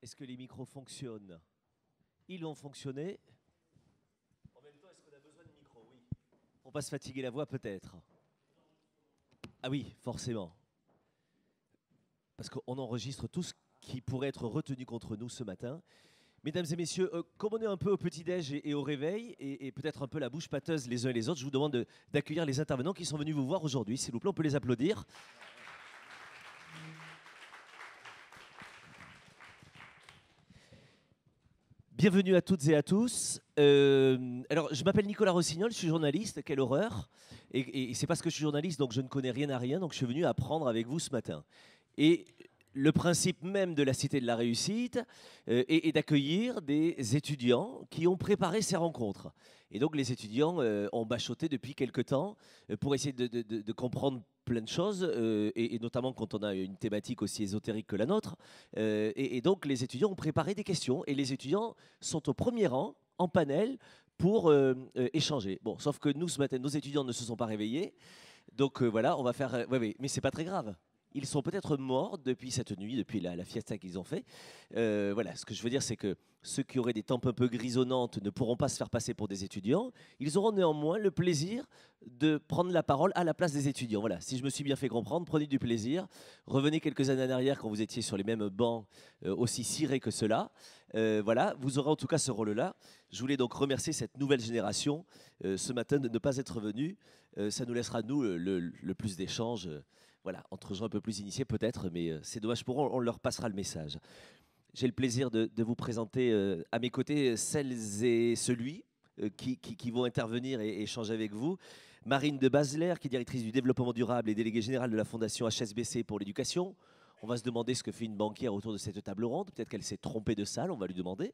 Est-ce que les micros fonctionnent? Ils vont fonctionner. En même temps, est-ce qu'on a besoin de micros? Oui. Pour ne pas se fatiguer la voix, peut-être. Ah oui, forcément. Parce qu'on enregistre tout ce qui pourrait être retenu contre nous ce matin. Mesdames et messieurs, comme on est un peu au petit-déj et au réveil, et peut-être un peu la bouche pâteuse les uns et les autres, je vous demande d'accueillir les intervenants qui sont venus vous voir aujourd'hui. S'il vous plaît, on peut les applaudir. Bienvenue à toutes et à tous. Alors, je m'appelle Nicolas Rossignol, je suis journaliste, quelle horreur. Et c'est parce que je suis journaliste, donc je ne connais rien à rien, donc je suis venu apprendre avec vous ce matin. Et le principe même de la Cité de la Réussite est d'accueillir des étudiants qui ont préparé ces rencontres. Et donc les étudiants ont bachoté depuis quelque temps pour essayer de comprendre plein de choses, et notamment quand on a une thématique aussi ésotérique que la nôtre. Et donc les étudiants ont préparé des questions et les étudiants sont au premier rang, en panel, pour échanger. Bon, sauf que nous, ce matin, nos étudiants ne se sont pas réveillés. Donc voilà, on va faire... ouais, mais c'est pas très grave. Ils sont peut-être morts depuis cette nuit, depuis la fiesta qu'ils ont fait. Voilà, ce que je veux dire, c'est que ceux qui auraient des tempes un peu grisonnantes ne pourront pas se faire passer pour des étudiants. Ils auront néanmoins le plaisir de prendre la parole à la place des étudiants. Voilà, si je me suis bien fait comprendre, prenez du plaisir. Revenez quelques années en arrière quand vous étiez sur les mêmes bancs aussi cirés que ceux-là. Voilà, vous aurez en tout cas ce rôle-là. Je voulais donc remercier cette nouvelle génération ce matin de ne pas être venue. Ça nous laissera, nous, le plus d'échanges. Voilà, entre gens un peu plus initiés peut-être, mais c'est dommage pour eux, on leur passera le message. J'ai le plaisir de vous présenter à mes côtés celles et celui qui vont intervenir et échanger avec vous. Marine de Basler, qui est directrice du développement durable et déléguée générale de la Fondation HSBC pour l'éducation. On va se demander ce que fait une banquière autour de cette table ronde. Peut-être qu'elle s'est trompée de salle, on va lui demander.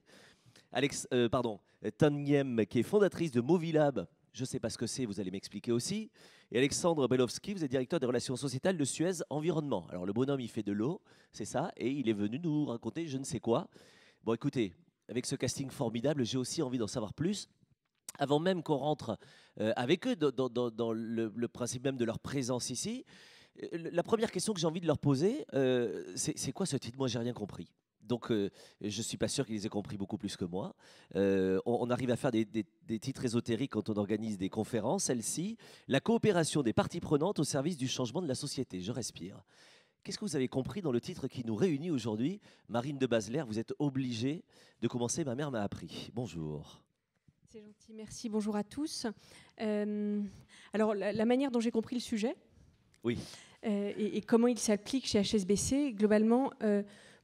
Tan Nguyen, qui est fondatrice de Movilab. Je ne sais pas ce que c'est, vous allez m'expliquer aussi. Et Alexandre Belowski, vous êtes directeur des relations sociétales de Suez Environnement. Alors le bonhomme, il fait de l'eau, c'est ça, et il est venu nous raconter je ne sais quoi. Bon, écoutez, avec ce casting formidable, j'ai aussi envie d'en savoir plus. Avant même qu'on rentre avec eux dans le principe même de leur présence ici, la première question que j'ai envie de leur poser, c'est quoi ce titre? Moi, j'ai rien compris. Donc, je ne suis pas sûr qu'ils aient compris beaucoup plus que moi. On arrive à faire des titres ésotériques quand on organise des conférences. Celle-ci, la coopération des parties prenantes au service du changement de la société. Je respire. Qu'est-ce que vous avez compris dans le titre qui nous réunit aujourd'hui? Marine de Basler, vous êtes obligée de commencer. Ma mère m'a appris. Bonjour. C'est gentil, merci. Bonjour à tous. Alors, la manière dont j'ai compris le sujet, oui. Et comment il s'applique chez HSBC, globalement,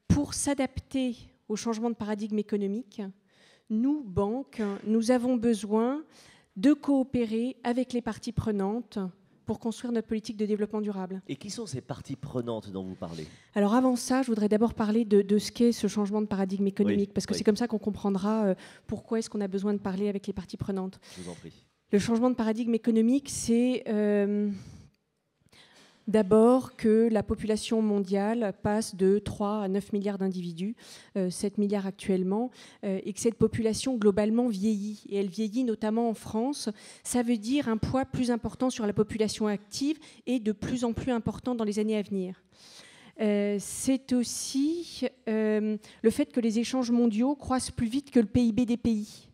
pour s'adapter au changement de paradigme économique, nous, banques, nous avons besoin de coopérer avec les parties prenantes pour construire notre politique de développement durable. Et qui sont ces parties prenantes dont vous parlez? Alors avant ça, je voudrais d'abord parler de ce qu'est ce changement de paradigme économique, oui, parce que c'est comme ça qu'on comprendra pourquoi est-ce qu'on a besoin de parler avec les parties prenantes. Je vous en prie. Le changement de paradigme économique, c'est d'abord que la population mondiale passe de 3 à 9 milliards d'individus, 7 milliards actuellement, et que cette population globalement vieillit. Et elle vieillit notamment en France. Ça veut dire un poids plus important sur la population active et de plus en plus important dans les années à venir. C'est aussi le fait que les échanges mondiaux croissent plus vite que le PIB des pays.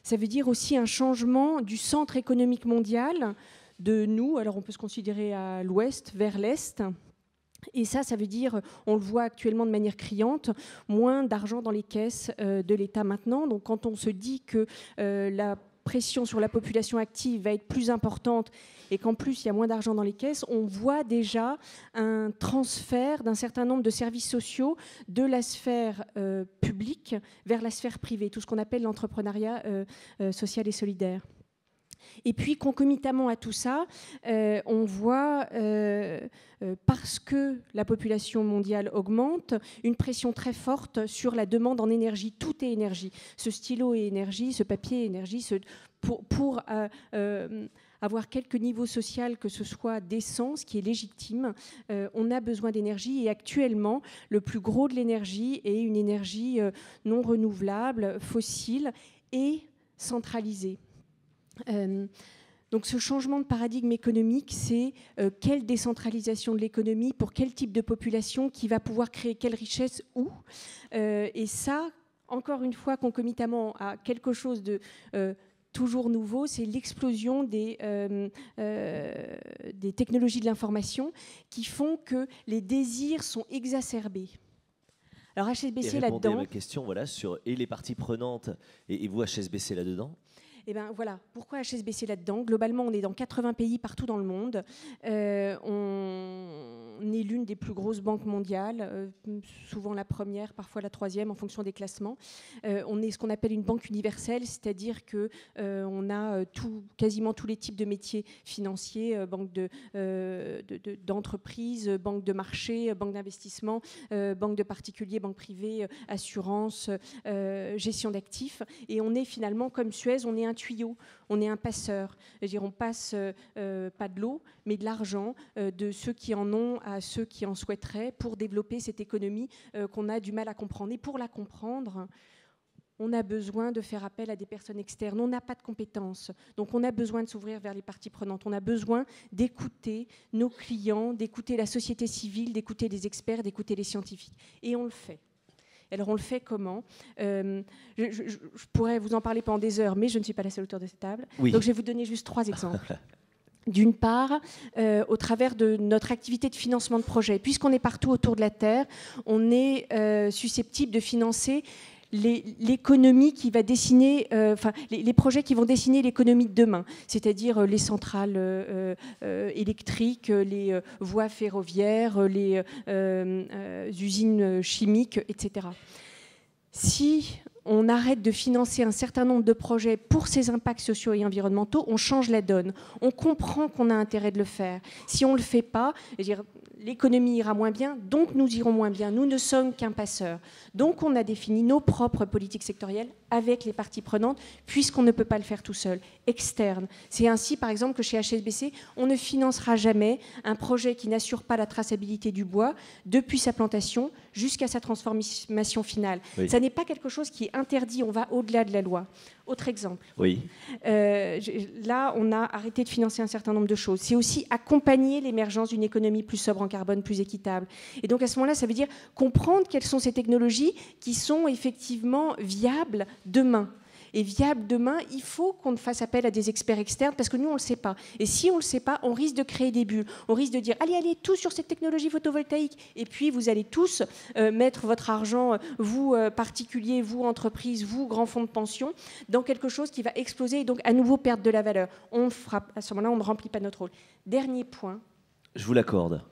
Ça veut dire aussi un changement du centre économique mondial de nous, alors on peut se considérer à l'ouest vers l'est, et ça veut dire, on le voit actuellement de manière criante, moins d'argent dans les caisses de l'État maintenant. Donc quand on se dit que la pression sur la population active va être plus importante et qu'en plus il y a moins d'argent dans les caisses, on voit déjà un transfert d'un certain nombre de services sociaux de la sphère publique vers la sphère privée, tout ce qu'on appelle l'entrepreneuriat social et solidaire. Et puis, concomitamment à tout ça, on voit, parce que la population mondiale augmente, une pression très forte sur la demande en énergie. Tout est énergie. Ce stylo est énergie, ce papier est énergie. Pour avoir quelque niveau social que ce soit décent, ce qui est légitime, on a besoin d'énergie. Et actuellement, le plus gros de l'énergie est une énergie non renouvelable, fossile et centralisée. Donc ce changement de paradigme économique, c'est quelle décentralisation de l'économie pour quel type de population qui va pouvoir créer quelle richesse où. Et ça, encore une fois, concomitamment à quelque chose de toujours nouveau, c'est l'explosion des technologies de l'information qui font que les désirs sont exacerbés. Alors HSBC là-dedans... Répondez à ma question, voilà, sur et les parties prenantes, et vous HSBC là-dedans. Eh bien voilà, pourquoi HSBC là-dedans? Globalement, on est dans 80 pays partout dans le monde. On est l'une des plus grosses banques mondiales, souvent la première, parfois la troisième en fonction des classements. On est ce qu'on appelle une banque universelle, c'est-à-dire qu'on a quasiment tous les types de métiers financiers, banque d'entreprise, banque de marché, banque d'investissement, banque de particuliers, banque privée, assurance, gestion d'actifs. Et on est finalement comme Suez, on est un tuyau, on est un passeur. C'est-à-dire on passe pas de l'eau, mais de l'argent de ceux qui en ont à ceux qui en souhaiteraient pour développer cette économie qu'on a du mal à comprendre. Et pour la comprendre, on a besoin de faire appel à des personnes externes. On n'a pas de compétences. Donc on a besoin de s'ouvrir vers les parties prenantes. On a besoin d'écouter nos clients, d'écouter la société civile, d'écouter les experts, d'écouter les scientifiques. Et on le fait. Alors on le fait comment? Je pourrais vous en parler pendant des heures, mais je ne suis pas la seule auteure de cette table. Oui. Donc je vais vous donner juste 3 exemples. D'une part, au travers de notre activité de financement de projet. Puisqu'on est partout autour de la Terre, on est susceptible de financer l'économie qui va dessiner, les projets qui vont dessiner l'économie de demain, c'est-à-dire les centrales électriques, les voies ferroviaires, les usines chimiques, etc. Si on arrête de financer un certain nombre de projets pour ces impacts sociaux et environnementaux, on change la donne. On comprend qu'on a intérêt de le faire. Si on ne le fait pas, l'économie ira moins bien, donc nous irons moins bien. Nous ne sommes qu'un passeur. Donc on a défini nos propres politiques sectorielles avec les parties prenantes, puisqu'on ne peut pas le faire tout seul, externe. C'est ainsi, par exemple, que chez HSBC, on ne financera jamais un projet qui n'assure pas la traçabilité du bois depuis sa plantation jusqu'à sa transformation finale. Oui. Ça n'est pas quelque chose qui est interdit, on va au-delà de la loi. Autre exemple. Oui. Là, on a arrêté de financer un certain nombre de choses. C'est aussi accompagner l'émergence d'une économie plus sobre en carbone, plus équitable. Et donc, à ce moment-là, ça veut dire comprendre quelles sont ces technologies qui sont effectivement viables demain. Et viable demain, il faut qu'on fasse appel à des experts externes parce que nous, on ne le sait pas. Et si on ne le sait pas, on risque de créer des bulles. On risque de dire, allez, tous sur cette technologie photovoltaïque. Et puis, vous allez tous mettre votre argent, vous, particuliers, vous, entreprises, vous, grands fonds de pension, dans quelque chose qui va exploser et donc à nouveau perdre de la valeur. À ce moment-là, on ne remplit pas notre rôle. Dernier point. Je vous l'accorde.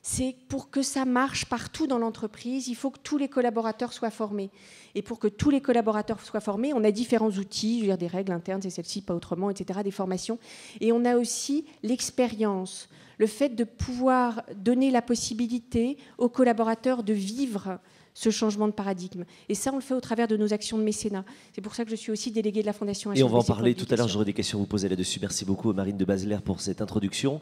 C'est pour que ça marche partout dans l'entreprise, il faut que tous les collaborateurs soient formés. Et pour que tous les collaborateurs soient formés, on a différents outils, je veux dire des règles internes, c'est celle-ci, pas autrement, etc., des formations. Et on a aussi l'expérience, le fait de pouvoir donner la possibilité aux collaborateurs de vivre ce changement de paradigme. Et ça, on le fait au travers de nos actions de mécénat. C'est pour ça que je suis aussi déléguée de la Fondation HSBC. Et on va en parler tout à l'heure, j'aurai des questions à vous poser là-dessus. Merci beaucoup, Marine de Basler, pour cette introduction.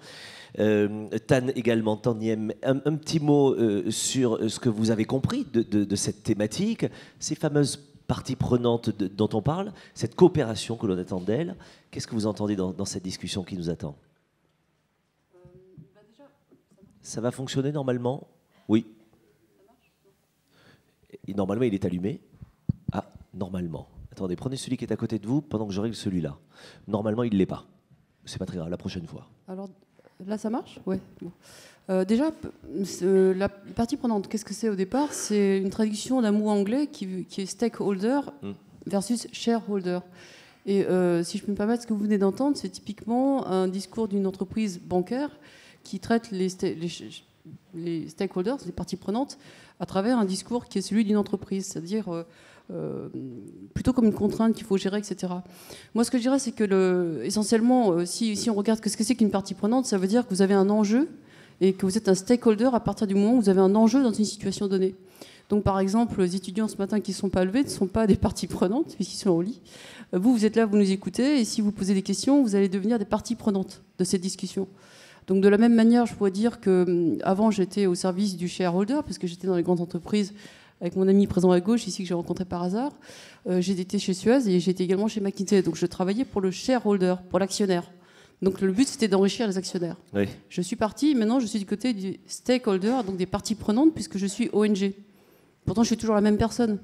Tan également, Taniem, un petit mot sur ce que vous avez compris de cette thématique, ces fameuses parties prenantes dont on parle, cette coopération que l'on attend d'elles. Qu'est-ce que vous entendez dans cette discussion qui nous attend? Ça va fonctionner normalement? Oui. Et normalement, il est allumé. Ah, normalement. Attendez, prenez celui qui est à côté de vous pendant que je règle celui-là. Normalement, il ne l'est pas. C'est pas très grave, la prochaine fois. Alors, là, ça marche? Oui. Bon. Déjà, la partie prenante, qu'est-ce que c'est au départ? C'est une traduction d'un mot anglais qui est stakeholder versus shareholder. Et si je peux me permettre, ce que vous venez d'entendre, c'est typiquement un discours d'une entreprise bancaire qui traite les stakeholders, les parties prenantes, à travers un discours qui est celui d'une entreprise, c'est-à-dire plutôt comme une contrainte qu'il faut gérer, etc. Moi, ce que je dirais, c'est que essentiellement, si on regarde ce que c'est qu'une partie prenante, ça veut dire que vous avez un enjeu et que vous êtes un stakeholder à partir du moment où vous avez un enjeu dans une situation donnée. Donc, par exemple, les étudiants ce matin qui ne sont pas levés ne sont pas des parties prenantes, puisqu'ils sont au lit. Vous êtes là, vous nous écoutez, et si vous posez des questions, vous allez devenir des parties prenantes de cette discussion. Donc de la même manière, je pourrais dire qu'avant j'étais au service du shareholder, parce que j'étais dans les grandes entreprises avec mon ami présent à gauche, ici que j'ai rencontré par hasard. J'ai été chez Suez et j'étais également chez McKinsey. Donc je travaillais pour le shareholder, pour l'actionnaire. Donc le but, c'était d'enrichir les actionnaires. Oui. Je suis partie, maintenant je suis du côté du stakeholder, donc des parties prenantes, puisque je suis ONG. Pourtant, je suis toujours la même personne.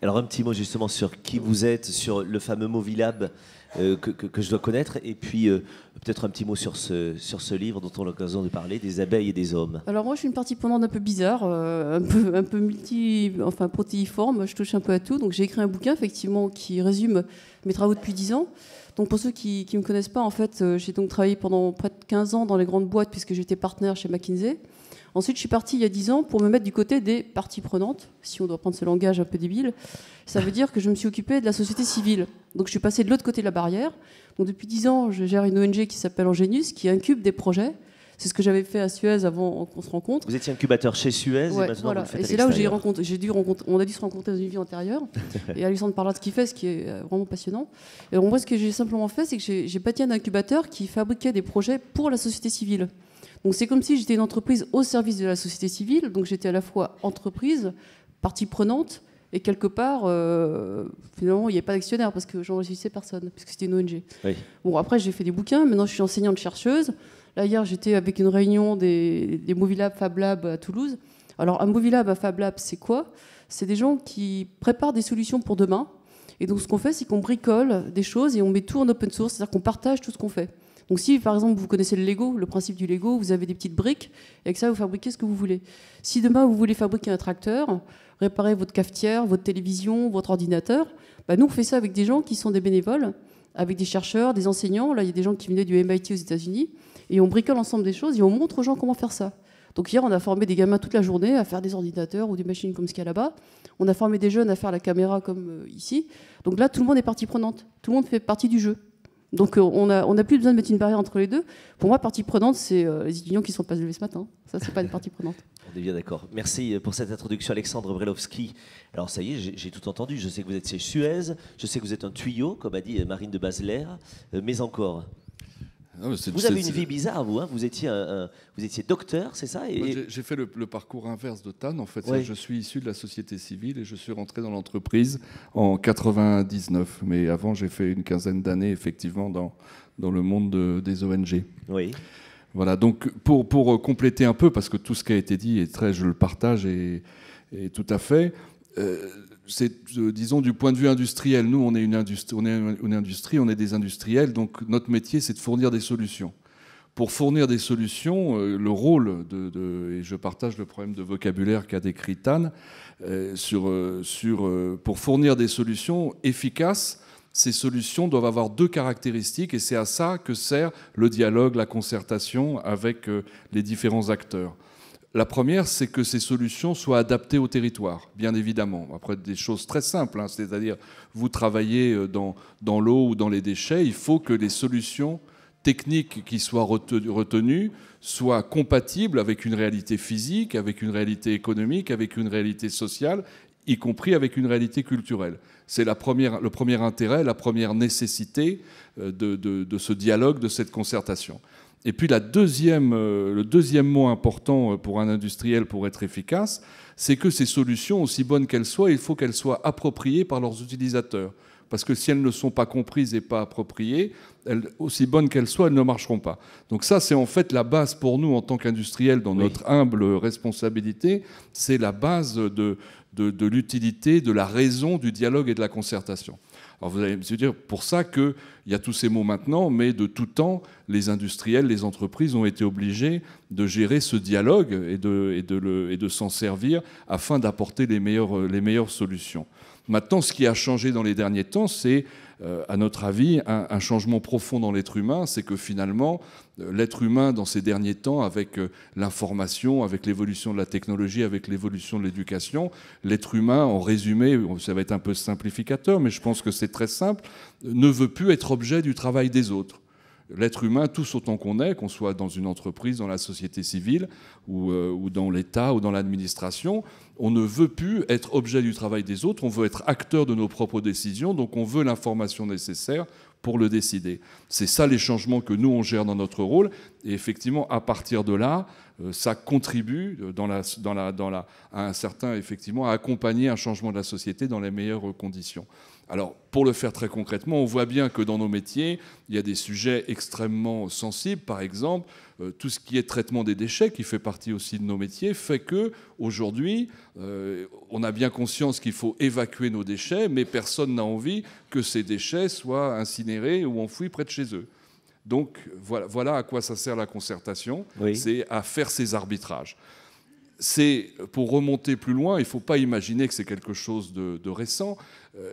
Alors un petit mot justement sur qui vous êtes, sur le fameux Movilab que je dois connaître, et puis peut-être un petit mot sur ce livre dont on a l'occasion de parler, des abeilles et des hommes. Alors moi, je suis une partie prenante un peu bizarre, un peu protéiforme, je touche un peu à tout. Donc j'ai écrit un bouquin, effectivement, qui résume mes travaux depuis 10 ans. Donc pour ceux qui ne me connaissent pas, en fait, j'ai donc travaillé pendant près de 15 ans dans les grandes boîtes, puisque j'étais partenaire chez McKinsey. Ensuite, je suis partie il y a 10 ans pour me mettre du côté des parties prenantes, si on doit prendre ce langage un peu débile. Ça veut dire que je me suis occupée de la société civile. Donc je suis passée de l'autre côté de la barrière. Donc depuis 10 ans, je gère une ONG qui s'appelle Angenius, qui incube des projets. C'est ce que j'avais fait à Suez avant qu'on se rencontre. Vous étiez incubateur chez Suez, ouais, et maintenant voilà. vous le faites et à c'est là où on a dû se rencontrer dans une vie antérieure. Et Alexandre parlera de ce qu'il fait, ce qui est vraiment passionnant. Et donc, moi, ce que j'ai simplement fait, c'est que j'ai bâti un incubateur qui fabriquait des projets pour la société civile. Donc c'est comme si j'étais une entreprise au service de la société civile. Donc j'étais à la fois entreprise, partie prenante, et quelque part, finalement, il n'y avait pas d'actionnaire parce que j'enregistrais personne, puisque c'était une ONG. Oui. Bon, après, j'ai fait des bouquins. Maintenant, je suis enseignante-chercheuse. Là, hier, j'étais avec une réunion des Movilab, Fab Lab à Toulouse. Alors, un Movilab, un Fab Lab, c'est quoi? C'est des gens qui préparent des solutions pour demain. Et donc, ce qu'on fait, c'est qu'on bricole des choses et on met tout en open source, c'est-à-dire qu'on partage tout ce qu'on fait. Donc, si, par exemple, vous connaissez le Lego, le principe du Lego, vous avez des petites briques, et avec ça, vous fabriquez ce que vous voulez. Si demain, vous voulez fabriquer un tracteur, réparer votre cafetière, votre télévision, votre ordinateur, bah, nous, on fait ça avec des gens qui sont des bénévoles, avec des chercheurs, des enseignants. Là, il y a des gens qui venaient du MIT aux États-Unis. Et on bricole ensemble des choses et on montre aux gens comment faire ça. Donc hier, on a formé des gamins toute la journée à faire des ordinateurs ou des machines comme ce qu'il y a là-bas. On a formé des jeunes à faire la caméra comme ici. Donc là, tout le monde est partie prenante. Tout le monde fait partie du jeu. Donc on n'a plus besoin de mettre une barrière entre les deux. Pour moi, partie prenante, c'est les étudiants qui ne sont pas levés ce matin. Ça, c'est pas des parties prenantes. On est bien d'accord. Merci pour cette introduction, Alexandre Brelowski. Alors ça y est, j'ai tout entendu. Je sais que vous êtes chez Suez. Je sais que vous êtes un tuyau, comme a dit Marine de Basler. Mais encore... Vous avez une vie bizarre, vous. Hein, vous étiez docteur, c'est ça? J'ai fait le parcours inverse de Tan. En fait, ouais. Je suis issu de la société civile et je suis rentré dans l'entreprise en 99. Mais avant, j'ai fait une quinzaine d'années, effectivement, dans le monde des ONG. Oui. Voilà, donc pour compléter un peu, parce que tout ce qui a été dit, je le partage et tout à fait... disons, du point de vue industriel, nous, on est une industrie, on est des industriels, donc notre métier, c'est de fournir des solutions. Pour fournir des solutions, le rôle et je partage le problème de vocabulaire qu'a décrit Tan, pour fournir des solutions efficaces, ces solutions doivent avoir deux caractéristiques, et c'est à ça que sert le dialogue, la concertation avec les différents acteurs. La première, c'est que ces solutions soient adaptées au territoire, bien évidemment. Après, des choses très simples, hein, c'est-à-dire vous travaillez dans l'eau ou dans les déchets, il faut que les solutions techniques qui soient retenues soient compatibles avec une réalité physique, avec une réalité économique, avec une réalité sociale, y compris avec une réalité culturelle. C'est le premier intérêt, la première nécessité de ce dialogue, de cette concertation. Et puis le deuxième mot important pour un industriel pour être efficace, c'est que ces solutions, aussi bonnes qu'elles soient, il faut qu'elles soient appropriées par leurs utilisateurs. Parce que si elles ne sont pas comprises et pas appropriées, aussi bonnes qu'elles soient, elles ne marcheront pas. Donc ça, c'est en fait la base pour nous en tant qu'industriels, dans notre humble responsabilité, c'est la base de l'utilité, de la raison du dialogue et de la concertation. Alors vous allez me dire, pour ça qu'il y a tous ces mots maintenant, mais de tout temps, les industriels, les entreprises ont été obligés de gérer ce dialogue et de s'en servir afin d'apporter les meilleures solutions. Maintenant, ce qui a changé dans les derniers temps, c'est, à notre avis, un changement profond dans l'être humain. C'est que finalement, l'être humain, dans ces derniers temps, avec l'information, avec l'évolution de la technologie, avec l'évolution de l'éducation, l'être humain, en résumé, ça va être un peu simplificateur, mais je pense que c'est très simple, ne veut plus être objet du travail des autres. L'être humain, tous autant qu'on soit dans une entreprise, dans la société civile, ou dans l'État, ou dans l'administration, on ne veut plus être objet du travail des autres, on veut être acteur de nos propres décisions, donc on veut l'information nécessaire pour le décider. C'est ça les changements que nous, on gère dans notre rôle. Et effectivement, à partir de là, ça contribue à un certain, effectivement, à accompagner un changement de la société dans les meilleures conditions. Alors, pour le faire très concrètement, on voit bien que dans nos métiers, il y a des sujets extrêmement sensibles. Par exemple, tout ce qui est traitement des déchets, qui fait partie aussi de nos métiers, fait que aujourd'hui, on a bien conscience qu'il faut évacuer nos déchets, mais personne n'a envie que ces déchets soient incinérés ou enfouis près de chez eux. Donc, voilà à quoi ça sert la concertation, oui. C'est à faire ces arbitrages. Pour remonter plus loin, il ne faut pas imaginer que c'est quelque chose de récent.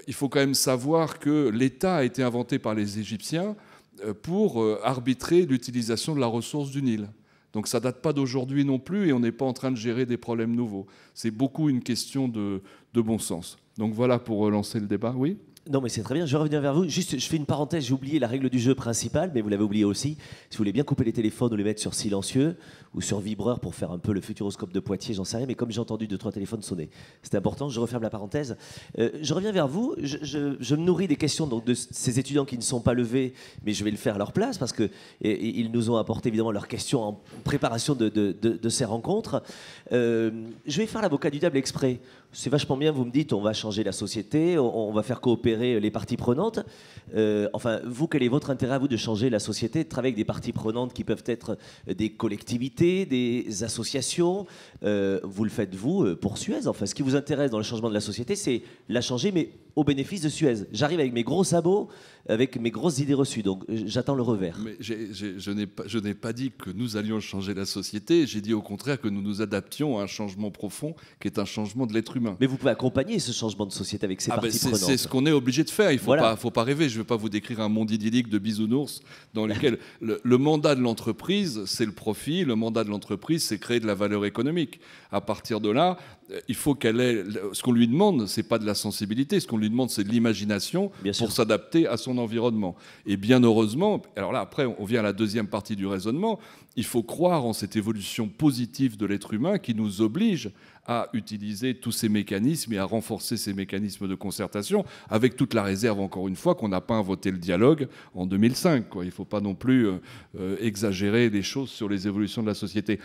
Il faut quand même savoir que l'État a été inventé par les Égyptiens pour arbitrer l'utilisation de la ressource du Nil. Donc ça ne date pas d'aujourd'hui non plus et on n'est pas en train de gérer des problèmes nouveaux. C'est beaucoup une question de bon sens. Donc voilà pour relancer le débat. Oui ? Non, mais c'est très bien. Je vais revenir vers vous. Juste, je fais une parenthèse. J'ai oublié la règle du jeu principale, mais vous l'avez oublié aussi. Si vous voulez bien couper les téléphones ou les mettre sur silencieux ou sur vibreur pour faire un peu le futuroscope de Poitiers, j'en sais rien. Mais comme j'ai entendu 2-3 téléphones sonner, c'était important. Je referme la parenthèse. Je reviens vers vous. Je me nourris des questions donc, de ces étudiants qui ne sont pas levés, mais je vais le faire à leur place parce qu'ils nous ont apporté évidemment leurs questions en préparation de ces rencontres. Je vais faire l'avocat du diable exprès. C'est vachement bien, vous me dites, on va changer la société, on va faire coopérer les parties prenantes. Enfin, vous, quel est votre intérêt à vous de changer la société, de travailler avec des parties prenantes qui peuvent être des collectivités, des associations? Vous le faites, vous, pour Suez. Enfin, ce qui vous intéresse dans le changement de la société, c'est la changer, mais au bénéfice de Suez. J'arrive avec mes gros sabots, avec mes grosses idées reçues, donc j'attends le revers. Mais je n'ai pas dit que nous allions changer la société, j'ai dit au contraire que nous nous adaptions à un changement profond qui est un changement de l'être humain. Mais vous pouvez accompagner ce changement de société avec ces parties prenantes. C'est ce qu'on est obligé de faire, il ne faut pas rêver, je ne vais pas vous décrire un monde idyllique de bisounours dans lequel le mandat de l'entreprise, c'est le profit, le mandat de l'entreprise, c'est créer de la valeur économique. À partir de là, il faut qu'elle ait... Ce qu'on lui demande, ce n'est pas de la sensibilité, ce qu'on lui demande, c'est de l'imagination pour s'adapter à son environnement. Et bien heureusement, alors là, après, on vient à la deuxième partie du raisonnement, il faut croire en cette évolution positive de l'être humain qui nous oblige à utiliser tous ces mécanismes et à renforcer ces mécanismes de concertation, avec toute la réserve, encore une fois, qu'on n'a pas inventé le dialogue en 2005. Il ne faut pas non plus exagérer les choses sur les évolutions de la société.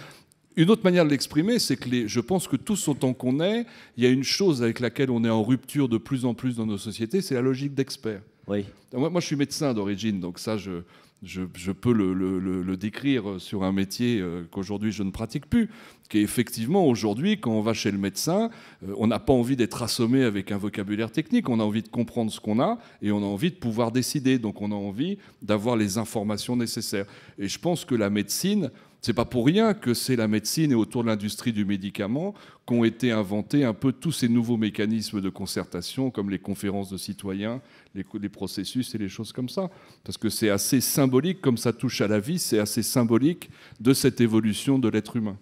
Une autre manière de l'exprimer, c'est que je pense que tous autant qu'on est, il y a une chose avec laquelle on est en rupture de plus en plus dans nos sociétés, c'est la logique d'expert. Oui. Moi, je suis médecin d'origine, donc ça, je peux le décrire sur un métier qu'aujourd'hui je ne pratique plus, qui est effectivement aujourd'hui, quand on va chez le médecin, on n'a pas envie d'être assommé avec un vocabulaire technique, on a envie de comprendre ce qu'on a et on a envie de pouvoir décider, donc on a envie d'avoir les informations nécessaires. Et je pense que la médecine... C'est pas pour rien que c'est la médecine et autour de l'industrie du médicament qu'ont été inventés un peu tous ces nouveaux mécanismes de concertation, comme les conférences de citoyens, les processus et les choses comme ça. Parce que c'est assez symbolique, comme ça touche à la vie, c'est assez symbolique de cette évolution de l'être humain.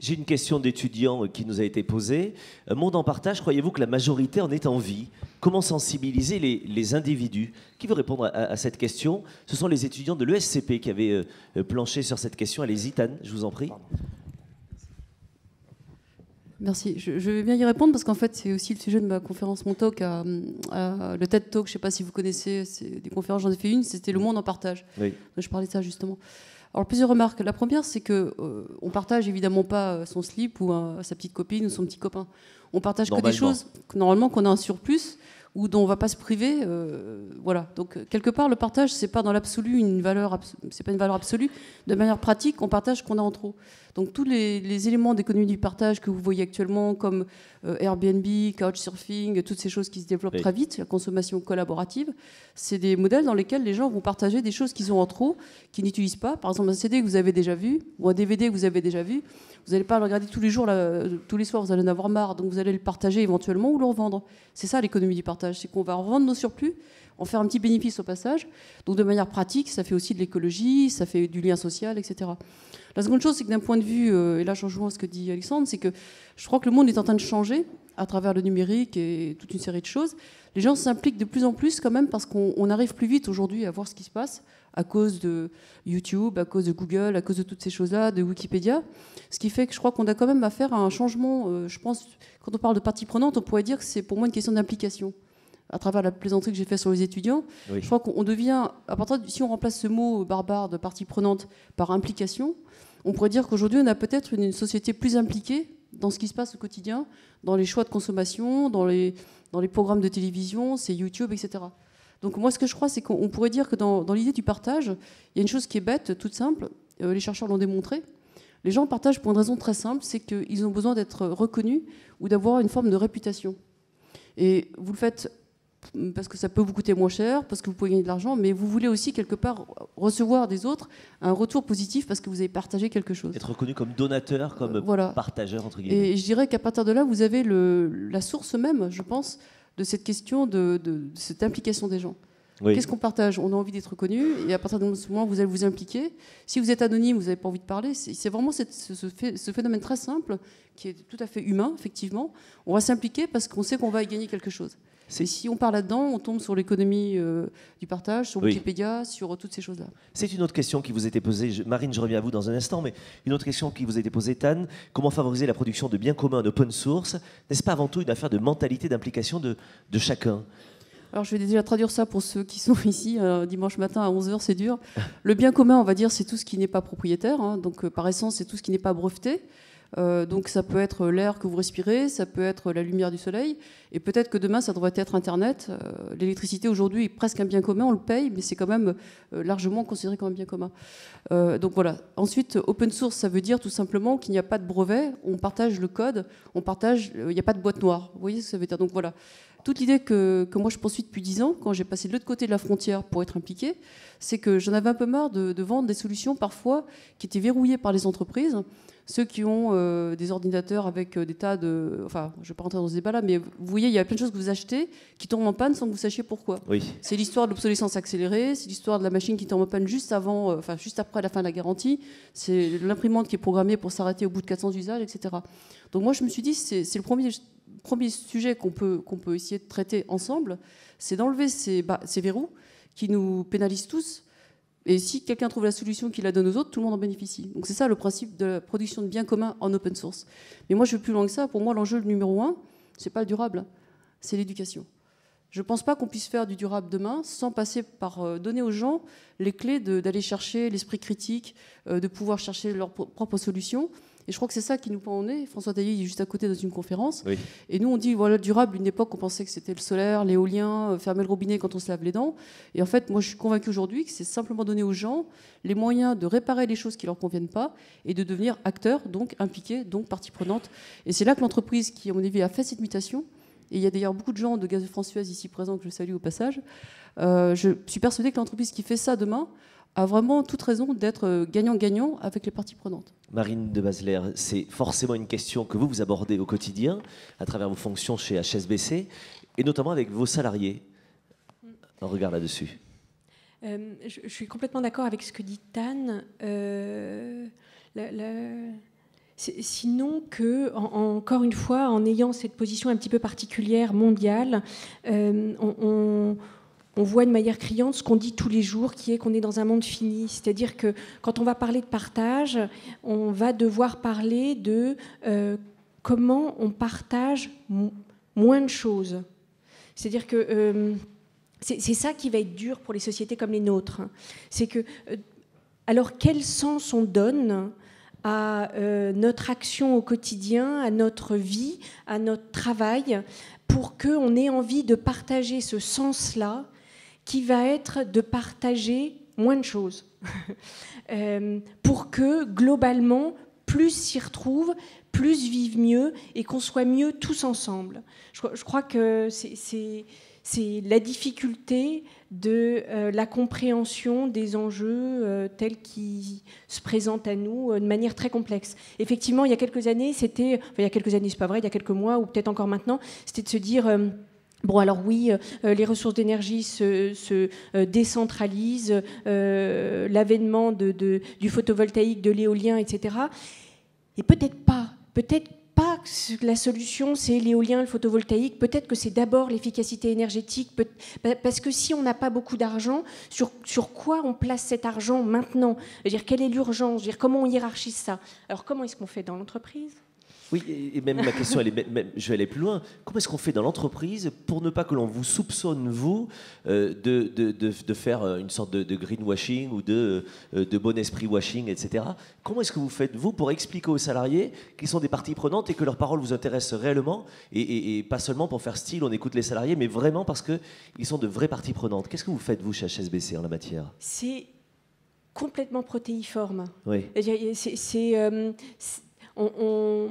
J'ai une question d'étudiant qui nous a été posée. Monde en partage, croyez-vous que la majorité en ait envie? Comment sensibiliser les individus? Qui veut répondre à cette question? Ce sont les étudiants de l'ESCP qui avaient planché sur cette question. Allez-y, Tan, je vous en prie. Merci. Je vais bien y répondre parce qu'en fait, c'est aussi le sujet de ma conférence, mon talk, le TED Talk. Je ne sais pas si vous connaissez, c'est des conférences, j'en ai fait une, c'était Le Monde en partage. Oui. Donc, je parlais de ça justement. Alors, plusieurs remarques. La première, c'est qu'on partage évidemment pas son slip ou sa petite copine ou son petit copain. On partage que des choses, normalement, qu'on a un surplus ou dont on ne va pas se priver. Voilà. Donc, quelque part, le partage, c'est pas dans l'absolu une valeur, c'est pas une valeur absolue. De manière pratique, on partage ce qu'on a en trop. Donc, tous les éléments d'économie du partage que vous voyez actuellement, comme Airbnb, Couchsurfing, toutes ces choses qui se développent très vite, la consommation collaborative, c'est des modèles dans lesquels les gens vont partager des choses qu'ils ont en trop, qu'ils n'utilisent pas. Par exemple, un CD que vous avez déjà vu, ou un DVD que vous avez déjà vu, vous n'allez pas le regarder tous les jours, tous les soirs, vous allez en avoir marre, donc vous allez le partager éventuellement ou le revendre. C'est ça l'économie du partage, c'est qu'on va revendre nos surplus, en faire un petit bénéfice au passage. Donc de manière pratique, ça fait aussi de l'écologie, ça fait du lien social, etc. La seconde chose, c'est que d'un point de vue, et là je rejoins ce que dit Alexandre, c'est que je crois que le monde est en train de changer à travers le numérique et toute une série de choses. Les gens s'impliquent de plus en plus quand même parce qu'on arrive plus vite aujourd'hui à voir ce qui se passe à cause de YouTube, à cause de Google, à cause de toutes ces choses-là, de Wikipédia. Ce qui fait que je crois qu'on a quand même affaire à un changement. Je pense, quand on parle de partie prenante, on pourrait dire que c'est pour moi une question d'implication. À travers la plaisanterie que j'ai faite sur les étudiants, oui. Je crois qu'on devient, à partir si on remplace ce mot barbare de partie prenante par implication, On pourrait dire qu'aujourd'hui, on a peut-être une société plus impliquée dans ce qui se passe au quotidien, dans les choix de consommation, dans les programmes de télévision, c'est YouTube, etc. Donc moi, ce que je crois, c'est qu'on pourrait dire que dans l'idée du partage, il y a une chose qui est bête, toute simple, les chercheurs l'ont démontré. Les gens partagent pour une raison très simple, c'est qu'ils ont besoin d'être reconnus ou d'avoir une forme de réputation. Et vous le faites parce que ça peut vous coûter moins cher, parce que vous pouvez gagner de l'argent, mais vous voulez aussi quelque part recevoir des autres un retour positif parce que vous avez partagé quelque chose. Être reconnu comme donateur, comme partageur, entre guillemets. Et je dirais qu'à partir de là, vous avez la source même, je pense, de cette question de cette implication des gens. Oui. Qu'est-ce qu'on partage? On a envie d'être reconnu, et à partir de ce moment, vous allez vous impliquer. Si vous êtes anonyme, vous n'avez pas envie de parler. C'est vraiment ce phénomène très simple, qui est tout à fait humain, effectivement. On va s'impliquer parce qu'on sait qu'on va y gagner quelque chose. Et si on part là-dedans, on tombe sur l'économie du partage, sur Wikipédia, sur toutes ces choses-là. C'est une autre question qui vous a été posée. Marine, je reviens à vous dans un instant, mais une autre question qui vous a été posée, Tan. Comment favoriser la production de biens communs en open source? N'est-ce pas avant tout une affaire de mentalité, d'implication de chacun? Alors, je vais déjà traduire ça pour ceux qui sont ici. Dimanche matin à 11h, c'est dur. Le bien commun, on va dire, c'est tout ce qui n'est pas propriétaire. Hein. Donc, par essence, c'est tout ce qui n'est pas breveté. Donc, ça peut être l'air que vous respirez, ça peut être la lumière du soleil. Et peut-être que demain, ça devrait être Internet. L'électricité, aujourd'hui, est presque un bien commun. On le paye, mais c'est quand même largement considéré comme un bien commun. Donc, voilà. Ensuite, open source, ça veut dire tout simplement qu'il n'y a pas de brevet. On partage le code. Il n'y a pas de boîte noire. Vous voyez ce que ça veut dire? Donc, voilà. Toute l'idée que moi je poursuis depuis 10 ans, quand j'ai passé de l'autre côté de la frontière pour être impliqué, c'est que j'en avais un peu marre de vendre des solutions parfois qui étaient verrouillées par les entreprises. Ceux qui ont des ordinateurs avec des tas de... Enfin, je ne vais pas rentrer dans ce débat-là, mais vous voyez, il y a plein de choses que vous achetez qui tombent en panne sans que vous sachiez pourquoi. Oui. C'est l'histoire de l'obsolescence accélérée, c'est l'histoire de la machine qui tombe en panne juste après la fin de la garantie, c'est l'imprimante qui est programmée pour s'arrêter au bout de 400 usages, etc. Donc moi, je me suis dit, c'est le premier sujet qu'on peut essayer de traiter ensemble, c'est d'enlever ces verrous qui nous pénalisent tous. Et si quelqu'un trouve la solution qui la donne aux autres, tout le monde en bénéficie. Donc c'est ça le principe de la production de biens communs en open source. Mais moi, je vais plus loin que ça. Pour moi, l'enjeu numéro 1, c'est pas le durable, c'est l'éducation. Je ne pense pas qu'on puisse faire du durable demain sans passer par donner aux gens les clés d'aller chercher l'esprit critique, de pouvoir chercher leurs propres solutions. Et je crois que c'est ça qui nous pend au nez. François Taillé est juste à côté dans une conférence. Oui. Et nous, on dit, voilà, le durable, une époque, on pensait que c'était le solaire, l'éolien, fermer le robinet quand on se lave les dents. Et en fait, moi, je suis convaincue aujourd'hui que c'est simplement donner aux gens les moyens de réparer les choses qui ne leur conviennent pas et de devenir acteurs, donc impliqués, donc partie prenante. Et c'est là que l'entreprise qui, à mon avis, a fait cette mutation, et il y a d'ailleurs beaucoup de gens de Gaz de France Suez ici présents que je salue au passage, je suis persuadée que l'entreprise qui fait ça demain a vraiment toute raison d'être gagnant-gagnant avec les parties prenantes. Marine de Basler, c'est forcément une question que vous abordez au quotidien à travers vos fonctions chez HSBC et notamment avec vos salariés. Un regard là-dessus. Je suis complètement d'accord avec ce que dit Tan. Sinon que, encore une fois, en ayant cette position un petit peu particulière mondiale, on voit de manière criante ce qu'on dit tous les jours, qui est qu'on est dans un monde fini. C'est-à-dire que quand on va parler de partage, on va devoir parler de comment on partage moins de choses. C'est-à-dire que c'est ça qui va être dur pour les sociétés comme les nôtres. C'est que, alors quel sens on donne à notre action au quotidien, à notre vie, à notre travail, pour qu'on ait envie de partager ce sens-là, qui va être de partager moins de choses, pour que, globalement, plus s'y retrouvent, plus vivent mieux, et qu'on soit mieux tous ensemble. Je crois que c'est la difficulté de la compréhension des enjeux tels qu'ils se présentent à nous de manière très complexe. Effectivement, il y a quelques années, c'est pas vrai, il y a quelques mois, ou peut-être encore maintenant, c'était de se dire... Bon, alors oui, les ressources d'énergie se décentralisent, l'avènement du photovoltaïque, de l'éolien, etc. Et peut-être pas que la solution, c'est l'éolien, le photovoltaïque. Peut-être que c'est d'abord l'efficacité énergétique. Parce que si on n'a pas beaucoup d'argent, sur quoi on place cet argent maintenant? Je veux dire, quelle est l'urgence? Je veux dire, comment on hiérarchise ça? Alors, comment est-ce qu'on fait dans l'entreprise? Oui, et même ma question, je vais aller plus loin. Comment est-ce qu'on fait dans l'entreprise pour ne pas que l'on vous soupçonne, vous, de faire une sorte de greenwashing ou de bon esprit washing, etc. Comment est-ce que vous faites, vous, pour expliquer aux salariés qu'ils sont des parties prenantes et que leurs paroles vous intéressent réellement et pas seulement pour faire style, on écoute les salariés, mais vraiment parce qu'ils sont de vraies parties prenantes. Qu'est-ce que vous faites, vous, chez HSBC, en la matière? C'est complètement protéiforme. Oui. On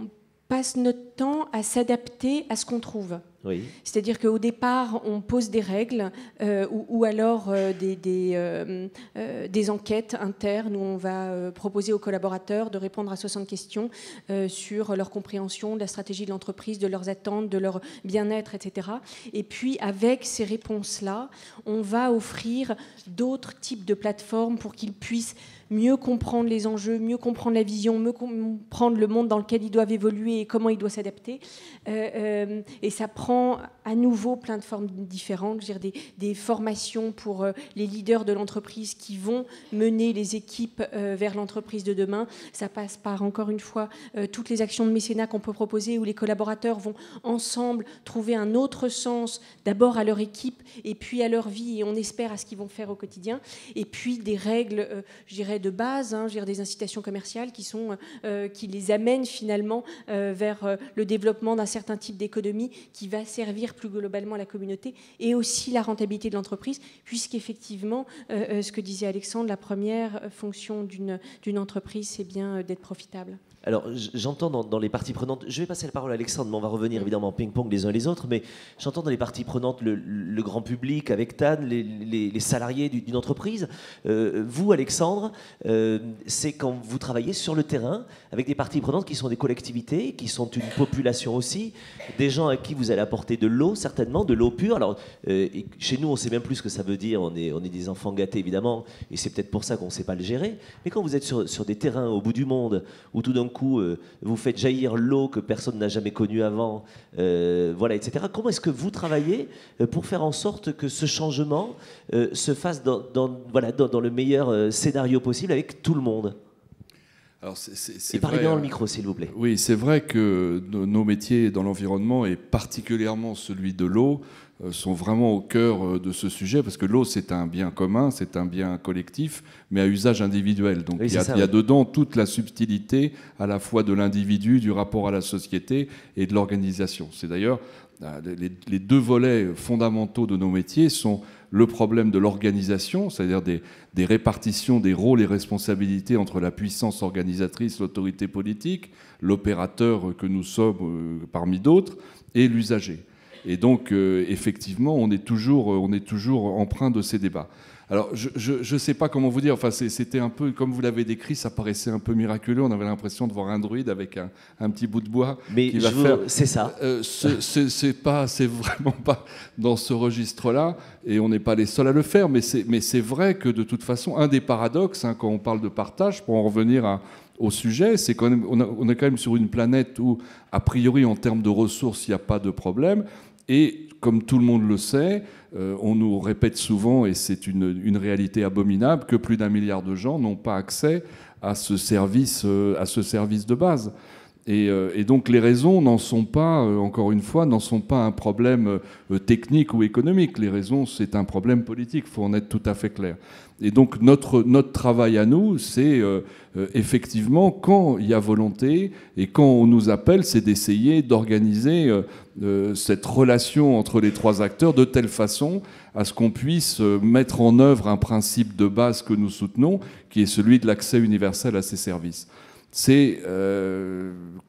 passe notre temps à s'adapter à ce qu'on trouve. Oui. C'est-à-dire qu'au départ, on pose des règles ou alors des enquêtes internes où on va proposer aux collaborateurs de répondre à 60 questions sur leur compréhension de la stratégie de l'entreprise, de leurs attentes, de leur bien-être, etc. Et puis, avec ces réponses-là, on va offrir d'autres types de plateformes pour qu'ils puissent mieux comprendre les enjeux, mieux comprendre la vision, mieux comprendre le monde dans lequel ils doivent évoluer et comment ils doivent s'adapter. Et ça prend à nouveau plein de formes différentes. Je veux dire, des formations pour les leaders de l'entreprise qui vont mener les équipes vers l'entreprise de demain. Ça passe par, encore une fois, toutes les actions de mécénat qu'on peut proposer où les collaborateurs vont ensemble trouver un autre sens, d'abord à leur équipe et puis à leur vie, et on espère à ce qu'ils vont faire au quotidien. Et puis des règles, je dirais, de base, je dirais des incitations commerciales qui les amènent finalement vers le développement d'un certain type d'économie qui va servir plus globalement à la communauté et aussi la rentabilité de l'entreprise, puisqu'effectivement, ce que disait Alexandre, la première fonction d'une entreprise, c'est bien d'être profitable. Alors, j'entends dans les parties prenantes, je vais passer la parole à Alexandre, mais on va revenir évidemment en ping-pong les uns les autres, mais j'entends dans les parties prenantes le grand public avec TAN, les salariés d'une entreprise. Vous, Alexandre, c'est quand vous travaillez sur le terrain avec des parties prenantes qui sont des collectivités, qui sont une population aussi, des gens à qui vous allez apporter de l'eau, certainement, de l'eau pure. Alors, chez nous, on ne sait même plus ce que ça veut dire, on est des enfants gâtés, évidemment, et c'est peut-être pour ça qu'on ne sait pas le gérer. Mais quand vous êtes sur des terrains au bout du monde, où tout d'un coup, vous faites jaillir l'eau que personne n'a jamais connue avant, voilà, etc. Comment est-ce que vous travaillez pour faire en sorte que ce changement se fasse dans le meilleur scénario possible avec tout le monde? Alors et parlez bien dans le micro, s'il vous plaît. Oui, c'est vrai que nos métiers dans l'environnement, et particulièrement celui de l'eau, sont vraiment au cœur de ce sujet, parce que l'eau, c'est un bien commun, c'est un bien collectif, mais à usage individuel. Donc oui, il y a dedans toute la subtilité, à la fois de l'individu, du rapport à la société et de l'organisation. C'est d'ailleurs les deux volets fondamentaux de nos métiers sont le problème de l'organisation, c'est-à-dire des répartitions des rôles et responsabilités entre la puissance organisatrice, l'autorité politique, l'opérateur que nous sommes parmi d'autres, et l'usager. Et donc, effectivement, on est toujours empreint de ces débats. Alors, je ne sais pas comment vous dire. Enfin, c'était un peu, comme vous l'avez décrit, ça paraissait un peu miraculeux. On avait l'impression de voir un druide avec un petit bout de bois. Mais qui va faire. C'est ça. C'est vraiment pas dans ce registre-là. Et on n'est pas les seuls à le faire. Mais c'est vrai que de toute façon, un des paradoxes, quand on parle de partage, pour en revenir au sujet, c'est qu'on est quand même sur une planète où, a priori, en termes de ressources, il n'y a pas de problème. Et comme tout le monde le sait, on nous répète souvent, et c'est une réalité abominable, que plus d'1 milliard de gens n'ont pas accès à ce service de base. Et donc les raisons n'en sont pas, encore une fois, n'en sont pas un problème technique ou économique. Les raisons, c'est un problème politique, il faut en être tout à fait clair. Et donc notre travail à nous, c'est effectivement, quand il y a volonté et quand on nous appelle, c'est d'essayer d'organiser cette relation entre les trois acteurs de telle façon à ce qu'on puisse mettre en œuvre un principe de base que nous soutenons, qui est celui de l'accès universel à ces services. C'est,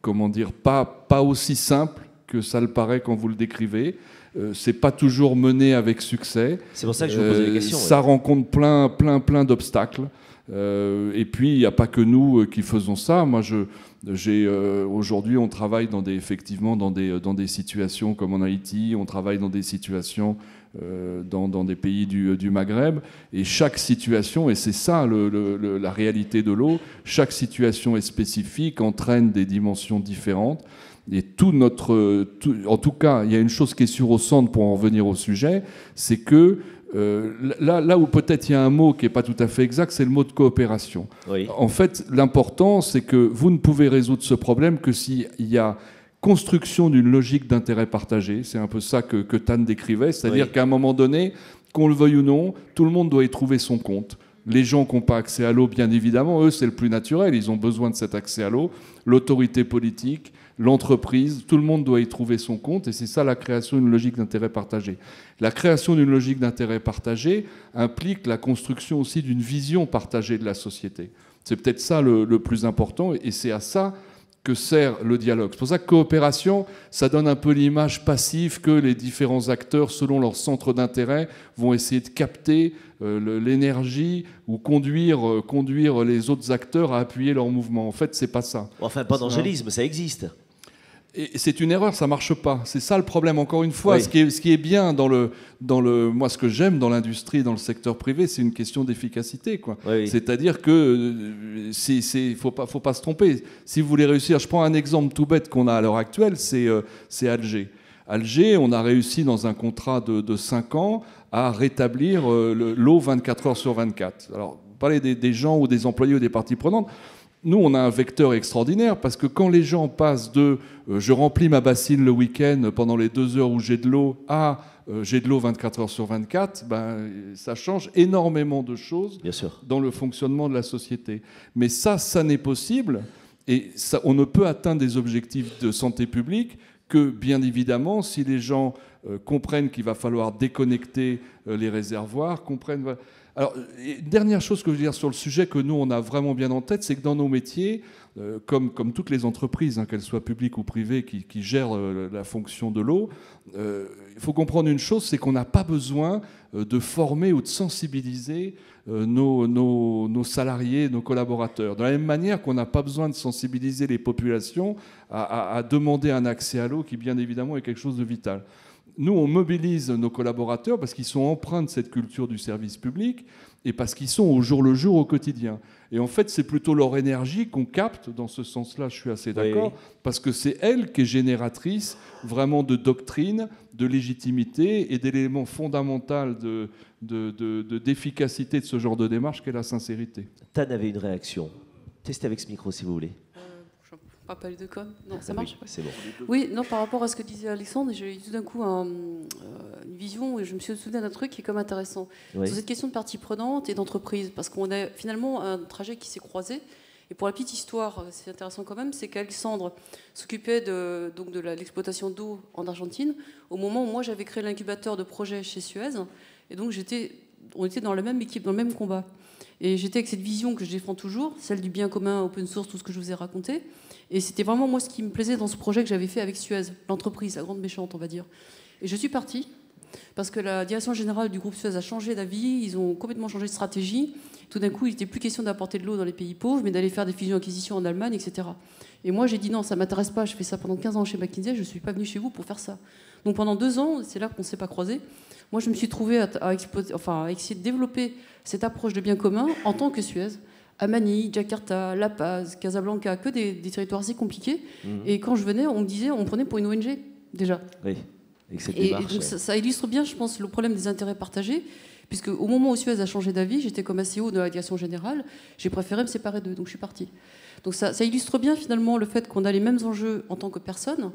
comment dire, pas aussi simple que ça le paraît quand vous le décrivez. C'est pas toujours mené avec succès. C'est pour ça que je vous posais des questions. Ça rencontre plein d'obstacles. Et puis, il n'y a pas que nous qui faisons ça. Moi, aujourd'hui, on travaille effectivement dans des situations comme en Haïti. On travaille dans des situations dans des pays du Maghreb. Et chaque situation, et c'est ça la réalité de l'eau, chaque situation est spécifique, entraîne des dimensions différentes. Et en tout cas, il y a une chose qui est sûre au centre pour en revenir au sujet, c'est que là où peut-être il y a un mot qui n'est pas tout à fait exact, c'est le mot de coopération. Oui. En fait, l'important, c'est que vous ne pouvez résoudre ce problème que s'il y a construction d'une logique d'intérêt partagé. C'est un peu ça que Tan décrivait, c'est-à-dire qu'à un moment donné, qu'on le veuille ou non, tout le monde doit y trouver son compte. Les gens qui n'ont pas accès à l'eau, bien évidemment, eux, c'est le plus naturel, ils ont besoin de cet accès à l'eau. L'autorité politique, l'entreprise, tout le monde doit y trouver son compte, et c'est ça la création d'une logique d'intérêt partagé. La création d'une logique d'intérêt partagé implique la construction aussi d'une vision partagée de la société. C'est peut-être ça le plus important, et c'est à ça que sert le dialogue. C'est pour ça que coopération, ça donne un peu l'image passive que les différents acteurs, selon leur centre d'intérêt, vont essayer de capter l'énergie ou conduire les autres acteurs à appuyer leur mouvement. En fait, c'est pas ça. Enfin, pas d'angélisme, ça existe. Et c'est une erreur, ça marche pas. C'est ça le problème. Encore une fois, Oui. ce qui est bien moi, ce que j'aime dans l'industrie, dans le secteur privé, c'est une question d'efficacité, quoi. Oui. C'est-à-dire que faut pas se tromper. Si vous voulez réussir, je prends un exemple tout bête qu'on a à l'heure actuelle, c'est Alger. Alger, on a réussi dans un contrat de 5 ans à rétablir l'eau 24 heures sur 24. Alors, vous parlez des gens ou des employés ou des parties prenantes. Nous, on a un vecteur extraordinaire parce que quand les gens passent de je remplis ma bassine le week-end pendant les 2 heures où j'ai de l'eau à j'ai de l'eau 24 heures sur 24, ça change énormément de choses Bien sûr. dans le fonctionnement de la société. Mais ça n'est possible et on ne peut atteindre des objectifs de santé publique que, bien évidemment, si les gens comprennent qu'il va falloir déconnecter les réservoirs, comprennent... Alors, dernière chose que je veux dire sur le sujet que nous, on a vraiment bien en tête, c'est que dans nos métiers, comme toutes les entreprises, qu'elles soient publiques ou privées, qui gèrent la fonction de l'eau, il faut comprendre une chose, c'est qu'on n'a pas besoin de former ou de sensibiliser nos salariés, nos collaborateurs. De la même manière qu'on n'a pas besoin de sensibiliser les populations à demander un accès à l'eau qui, bien évidemment, est quelque chose de vital. Nous, on mobilise nos collaborateurs parce qu'ils sont empreints de cette culture du service public et parce qu'ils sont au jour le jour, au quotidien. Et en fait, c'est plutôt leur énergie qu'on capte. Dans ce sens-là, je suis assez d'accord, parce que c'est elle qui est génératrice vraiment de doctrine, de légitimité et d'éléments fondamentaux d'efficacité de ce genre de démarche qu'est la sincérité. Tan avait une réaction. Testez avec ce micro si vous voulez. Pas parler de com. Non, ça Ah marche. Oui, c'est bon. Oui, non, par rapport à ce que disait Alexandre, j'ai eu tout d'un coup une vision et je me suis souvenu d'un truc qui est comme intéressant. Oui. Sur cette question de partie prenante et d'entreprise, parce qu'on a finalement un trajet qui s'est croisé. Et pour la petite histoire, c'est intéressant quand même, c'est qu'Alexandre s'occupait de l'exploitation d'eau en Argentine au moment où moi j'avais créé l'incubateur de projet chez Suez. Et donc on était dans la même équipe, dans le même combat. Et j'étais avec cette vision que je défends toujours, celle du bien commun, open source, tout ce que je vous ai raconté. Et c'était vraiment moi ce qui me plaisait dans ce projet que j'avais fait avec Suez, l'entreprise, la grande méchante, on va dire. Et je suis partie parce que la direction générale du groupe Suez a changé d'avis, ils ont complètement changé de stratégie. Tout d'un coup, il n'était plus question d'apporter de l'eau dans les pays pauvres, mais d'aller faire des fusions-acquisitions en Allemagne, etc. Et moi, j'ai dit non, ça ne m'intéresse pas, je fais ça pendant 15 ans chez McKinsey, je ne suis pas venue chez vous pour faire ça. Donc pendant 2 ans, c'est là qu'on ne s'est pas croisés, moi je me suis trouvée à essayer de développer cette approche de bien commun en tant que Suez, à Manille, Jakarta, La Paz, Casablanca, que des territoires assez compliqués. Et quand je venais, on me prenait pour une ONG, déjà. Oui, cette et démarche. donc ça illustre bien, je pense, le problème des intérêts partagés, puisque au moment où Suez a changé d'avis, j'étais comme assez haut de la direction générale, j'ai préféré me séparer d'eux, donc je suis partie. Donc ça illustre bien finalement le fait qu'on a les mêmes enjeux en tant que personne.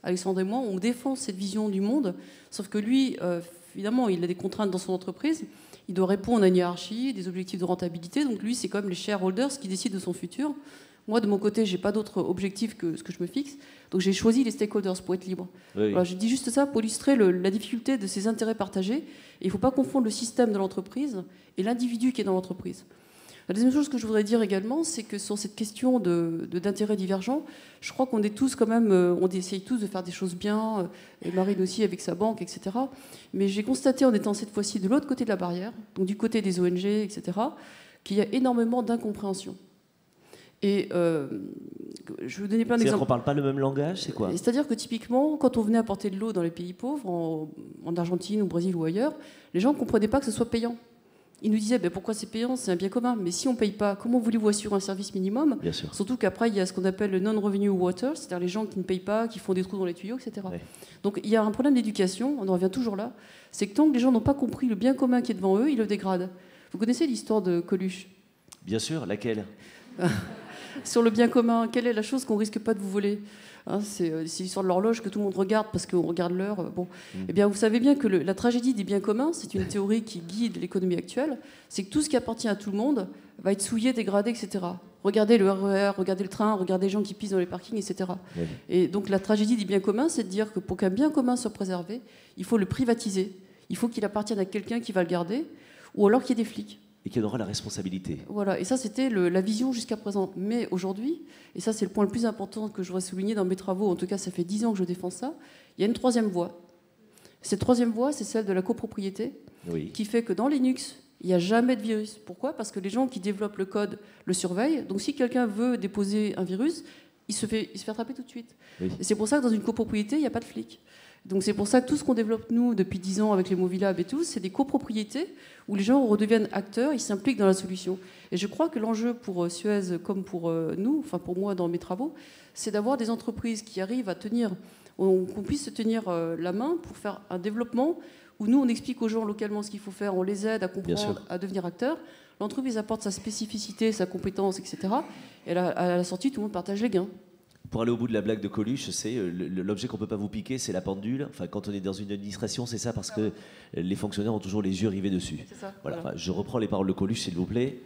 Alexandre et moi, on défend cette vision du monde, sauf que lui, évidemment, il a des contraintes dans son entreprise, il doit répondre à une hiérarchie, des objectifs de rentabilité, donc lui, c'est comme les shareholders qui décident de son futur. Moi, de mon côté, je n'ai pas d'autre objectif que ce que je me fixe, donc j'ai choisi les stakeholders pour être libre. Oui. Voilà, je dis juste ça pour illustrer la difficulté de ces intérêts partagés, et il ne faut pas confondre le système de l'entreprise et l'individu qui est dans l'entreprise. La deuxième chose que je voudrais dire également, c'est que sur cette question d'intérêts divergents, je crois qu'on est tous quand même, on essaye tous de faire des choses bien, et Marine aussi avec sa banque, etc. Mais j'ai constaté en étant cette fois-ci de l'autre côté de la barrière, donc du côté des ONG, etc., qu'il y a énormément d'incompréhension. Et je vais vous donner plein d'exemples. C'est-à-dire qu'on ne parle pas le même langage, c'est quoi? C'est-à-dire que typiquement, quand on venait apporter de l'eau dans les pays pauvres, en Argentine, au Brésil ou ailleurs, les gens ne comprenaient pas que ce soit payant. Ils nous disaient, pourquoi c'est payant, c'est un bien commun. Mais si on ne paye pas, comment voulez-vous assurer un service minimum? Bien sûr. Surtout qu'après, il y a ce qu'on appelle le non-revenue water, c'est-à-dire les gens qui ne payent pas, qui font des trous dans les tuyaux, etc. Ouais. Donc il y a un problème d'éducation, on en revient toujours là, c'est que tant que les gens n'ont pas compris le bien commun qui est devant eux, ils le dégradent. Vous connaissez l'histoire de Coluche? Bien sûr, laquelle? Sur le bien commun, quelle est la chose qu'on risque pas de vous voler? Hein, c'est l'histoire de l'horloge que tout le monde regarde parce qu'on regarde l'heure. Bon. Eh bien, vous savez bien que la tragédie des biens communs, c'est une théorie qui guide l'économie actuelle. C'est que tout ce qui appartient à tout le monde va être souillé, dégradé, etc. Regardez le RER, regardez le train, regardez les gens qui pissent dans les parkings, etc. Oui. Et donc la tragédie des biens communs, c'est de dire que pour qu'un bien commun soit préservé, il faut le privatiser. Il faut qu'il appartienne à quelqu'un qui va le garder, ou alors qu'il y ait des flics. Et qui en aura la responsabilité. Voilà, et ça c'était la vision jusqu'à présent. Mais aujourd'hui, et ça c'est le point le plus important que je voudrais souligner dans mes travaux, en tout cas ça fait 10 ans que je défends ça, il y a une troisième voie. Cette troisième voie, c'est celle de la copropriété, oui, qui fait que dans Linux, il n'y a jamais de virus. Pourquoi? Parce que les gens qui développent le code le surveillent. Donc si quelqu'un veut déposer un virus, il se fait attraper tout de suite. Oui. Et c'est pour ça que dans une copropriété, il n'y a pas de flics. Donc c'est pour ça que tout ce qu'on développe, nous, depuis 10 ans avec les Movilab et tout, c'est des copropriétés où les gens redeviennent acteurs, ils s'impliquent dans la solution. Et je crois que l'enjeu pour Suez, comme pour nous, enfin pour moi dans mes travaux, c'est d'avoir des entreprises qui arrivent à tenir, qu'on puisse se tenir la main pour faire un développement où nous, on explique aux gens localement ce qu'il faut faire, on les aide à comprendre, à devenir acteurs. L'entreprise apporte sa spécificité, sa compétence, etc. Et à la sortie, tout le monde partage les gains. Pour aller au bout de la blague de Coluche, c'est l'objet qu'on ne peut pas vous piquer, c'est la pendule. Enfin, quand on est dans une administration, c'est ça, parce que les fonctionnaires ont toujours les yeux rivés dessus. C'est ça, voilà. Enfin, je reprends les paroles de Coluche, s'il vous plaît.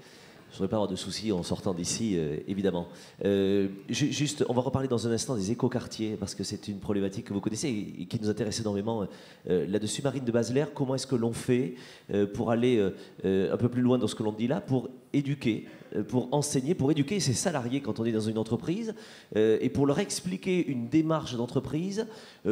Je ne voudrais pas avoir de soucis en sortant d'ici, évidemment. Juste, on va reparler dans un instant des écoquartiers, parce que c'est une problématique que vous connaissez et qui nous intéresse énormément. Là-dessus, Marine de Basler, comment est-ce que l'on fait pour aller un peu plus loin dans ce que l'on dit là, pour éduquer, pour enseigner, pour éduquer ses salariés quand on est dans une entreprise, et pour leur expliquer une démarche d'entreprise,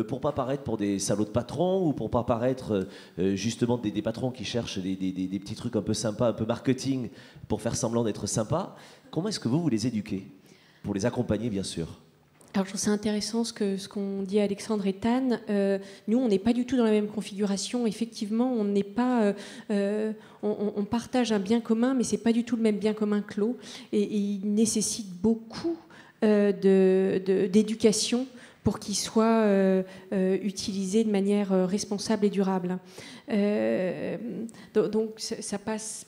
pour ne pas paraître pour des salauds de patrons, ou pour ne pas paraître justement des patrons qui cherchent des petits trucs un peu sympas, un peu marketing, pour faire semblant d'être sympa. Comment est-ce que vous les éduquez? Pour les accompagner, bien sûr. Alors, je trouve ça intéressant ce qu'ont dit Alexandre et Tan. Nous, on n'est pas du tout dans la même configuration. Effectivement, on n'est pas, on partage un bien commun, mais c'est pas du tout le même bien commun clos. Et il nécessite beaucoup d'éducation pour qu'il soit utilisé de manière responsable et durable. Donc, ça passe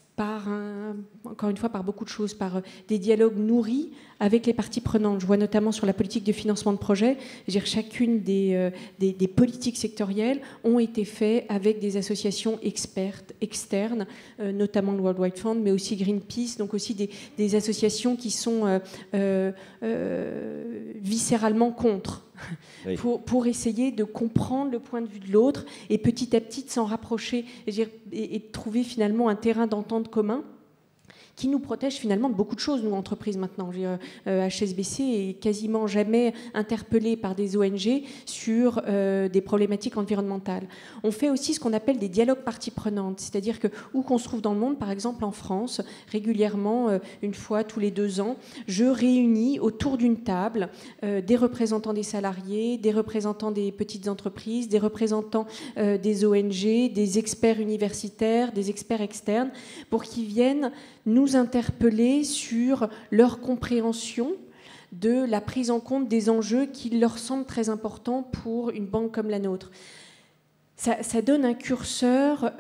encore une fois, par beaucoup de choses, par des dialogues nourris avec les parties prenantes. Je vois notamment sur la politique de financement de projet, chacune des politiques sectorielles ont été faites avec des associations expertes, externes, notamment le World Wide Fund, mais aussi Greenpeace, donc aussi des associations qui sont viscéralement contre. Oui. Pour essayer de comprendre le point de vue de l'autre et petit à petit de s'en rapprocher et de trouver finalement un terrain d'entente commun qui nous protège finalement de beaucoup de choses, nous, entreprises maintenant. HSBC est quasiment jamais interpellé par des ONG sur des problématiques environnementales. On fait aussi ce qu'on appelle des dialogues parties prenantes, c'est-à-dire que où qu'on se trouve dans le monde, par exemple en France, régulièrement, une fois tous les 2 ans, je réunis autour d'une table des représentants des salariés, des représentants des petites entreprises, des représentants des ONG, des experts universitaires, des experts externes, pour qu'ils viennent nous interpeller sur leur compréhension de la prise en compte des enjeux qui leur semblent très importants pour une banque comme la nôtre. Ça donne un curseur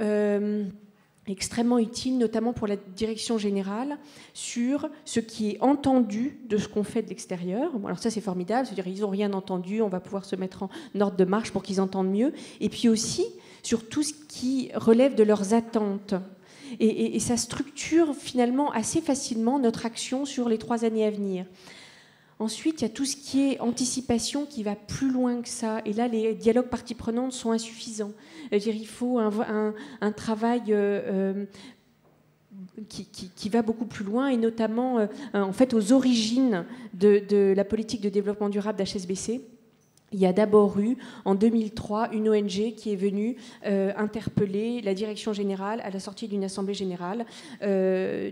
extrêmement utile, notamment pour la direction générale, sur ce qui est entendu de ce qu'on fait de l'extérieur. Bon, alors ça, c'est formidable, c'est-à-dire ils n'ont rien entendu, on va pouvoir se mettre en ordre de marche pour qu'ils entendent mieux. Et puis aussi sur tout ce qui relève de leurs attentes. Et ça structure finalement assez facilement notre action sur les 3 années à venir. Ensuite, il y a tout ce qui est anticipation qui va plus loin que ça. Et là, les dialogues parties prenantes sont insuffisants. C'est-à-dire, il faut un travail qui va beaucoup plus loin, et notamment en fait, aux origines de la politique de développement durable d'HSBC. Il y a d'abord eu, en 2003, une ONG qui est venue interpeller la direction générale à la sortie d'une assemblée générale,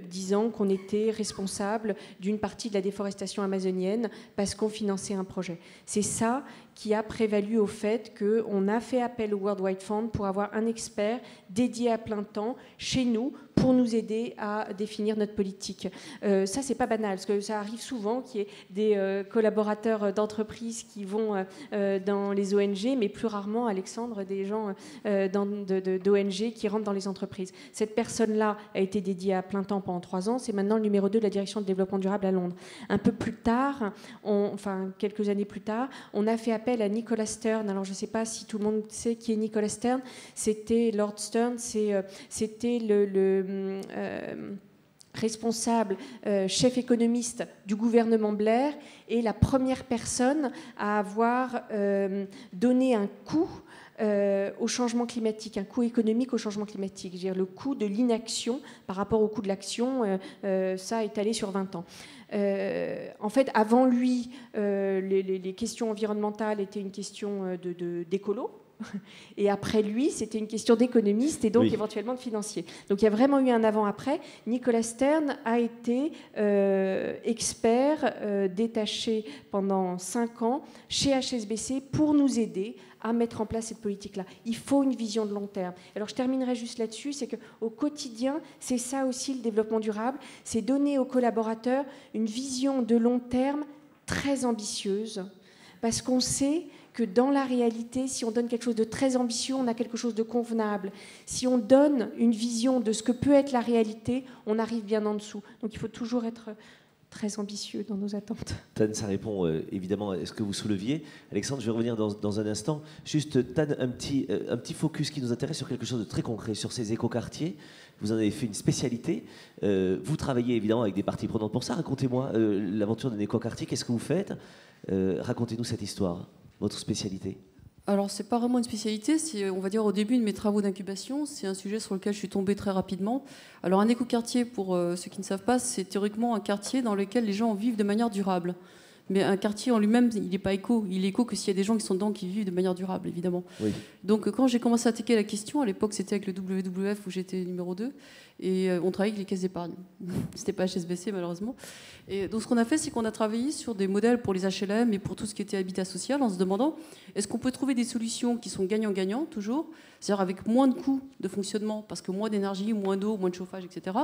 disant qu'on était responsable d'une partie de la déforestation amazonienne parce qu'on finançait un projet. C'est ça qui a prévalu au fait qu'on a fait appel au World Wide Fund pour avoir un expert dédié à plein temps chez nous pour nous aider à définir notre politique. Ça, c'est pas banal, parce que ça arrive souvent qu'il y ait des collaborateurs d'entreprises qui vont dans les ONG, mais plus rarement, Alexandre, des gens d'ONG qui rentrent dans les entreprises. Cette personne-là a été dédiée à plein temps pendant 3 ans. C'est maintenant le numéro 2 de la direction de développement durable à Londres. Un peu plus tard, quelques années plus tard, on a fait appel à Nicolas Stern. Alors, je ne sais pas si tout le monde sait qui est Nicolas Stern. C'était Lord Stern, c'était le responsable, chef économiste du gouvernement Blair, et la première personne à avoir donné un coût au changement climatique, un coût économique au changement climatique. Je veux dire, le coût de l'inaction par rapport au coût de l'action, ça étalé sur 20 ans. En fait, avant lui, les questions environnementales étaient une question d'écolo. Et après lui, c'était une question d'économiste et donc éventuellement de financier. Donc il y a vraiment eu un avant-après. Nicolas Stern a été expert détaché pendant 5 ans chez HSBC pour nous aider à mettre en place cette politique-là. Il faut une vision de long terme. Alors je terminerai juste là-dessus, c'est qu'au quotidien, c'est ça aussi le développement durable, c'est donner aux collaborateurs une vision de long terme très ambitieuse, parce qu'on sait que dans la réalité, si on donne quelque chose de très ambitieux, on a quelque chose de convenable. Si on donne une vision de ce que peut être la réalité, on arrive bien en dessous. Donc il faut toujours être très ambitieux dans nos attentes. Tan, ça répond évidemment à ce que vous souleviez. Alexandre, je vais revenir dans un instant. Juste, Tan, un petit focus qui nous intéresse sur quelque chose de très concret, sur ces écoquartiers. Vous en avez fait une spécialité. Vous travaillez évidemment avec des parties prenantes pour ça. Racontez-moi l'aventure d'un écoquartier. Qu'est-ce que vous faites? Racontez-nous cette histoire, votre spécialité. Alors, c'est pas vraiment une spécialité, c'est, on va dire, au début de mes travaux d'incubation, c'est un sujet sur lequel je suis tombée très rapidement. Alors, un écoquartier, pour ceux qui ne savent pas, c'est théoriquement un quartier dans lequel les gens vivent de manière durable. Mais un quartier en lui-même, il n'est pas éco. Il est éco que s'il y a des gens qui sont dedans qui vivent de manière durable, évidemment. Oui. Donc, quand j'ai commencé à attaquer la question, à l'époque, c'était avec le WWF où j'étais numéro 2, et on travaillait avec les caisses d'épargne. C'était pas HSBC, malheureusement. Et donc, ce qu'on a fait, c'est qu'on a travaillé sur des modèles pour les HLM et pour tout ce qui était habitat social, en se demandant est-ce qu'on peut trouver des solutions qui sont gagnant-gagnant, toujours, c'est-à-dire avec moins de coûts de fonctionnement, parce que moins d'énergie, moins d'eau, moins de chauffage, etc.,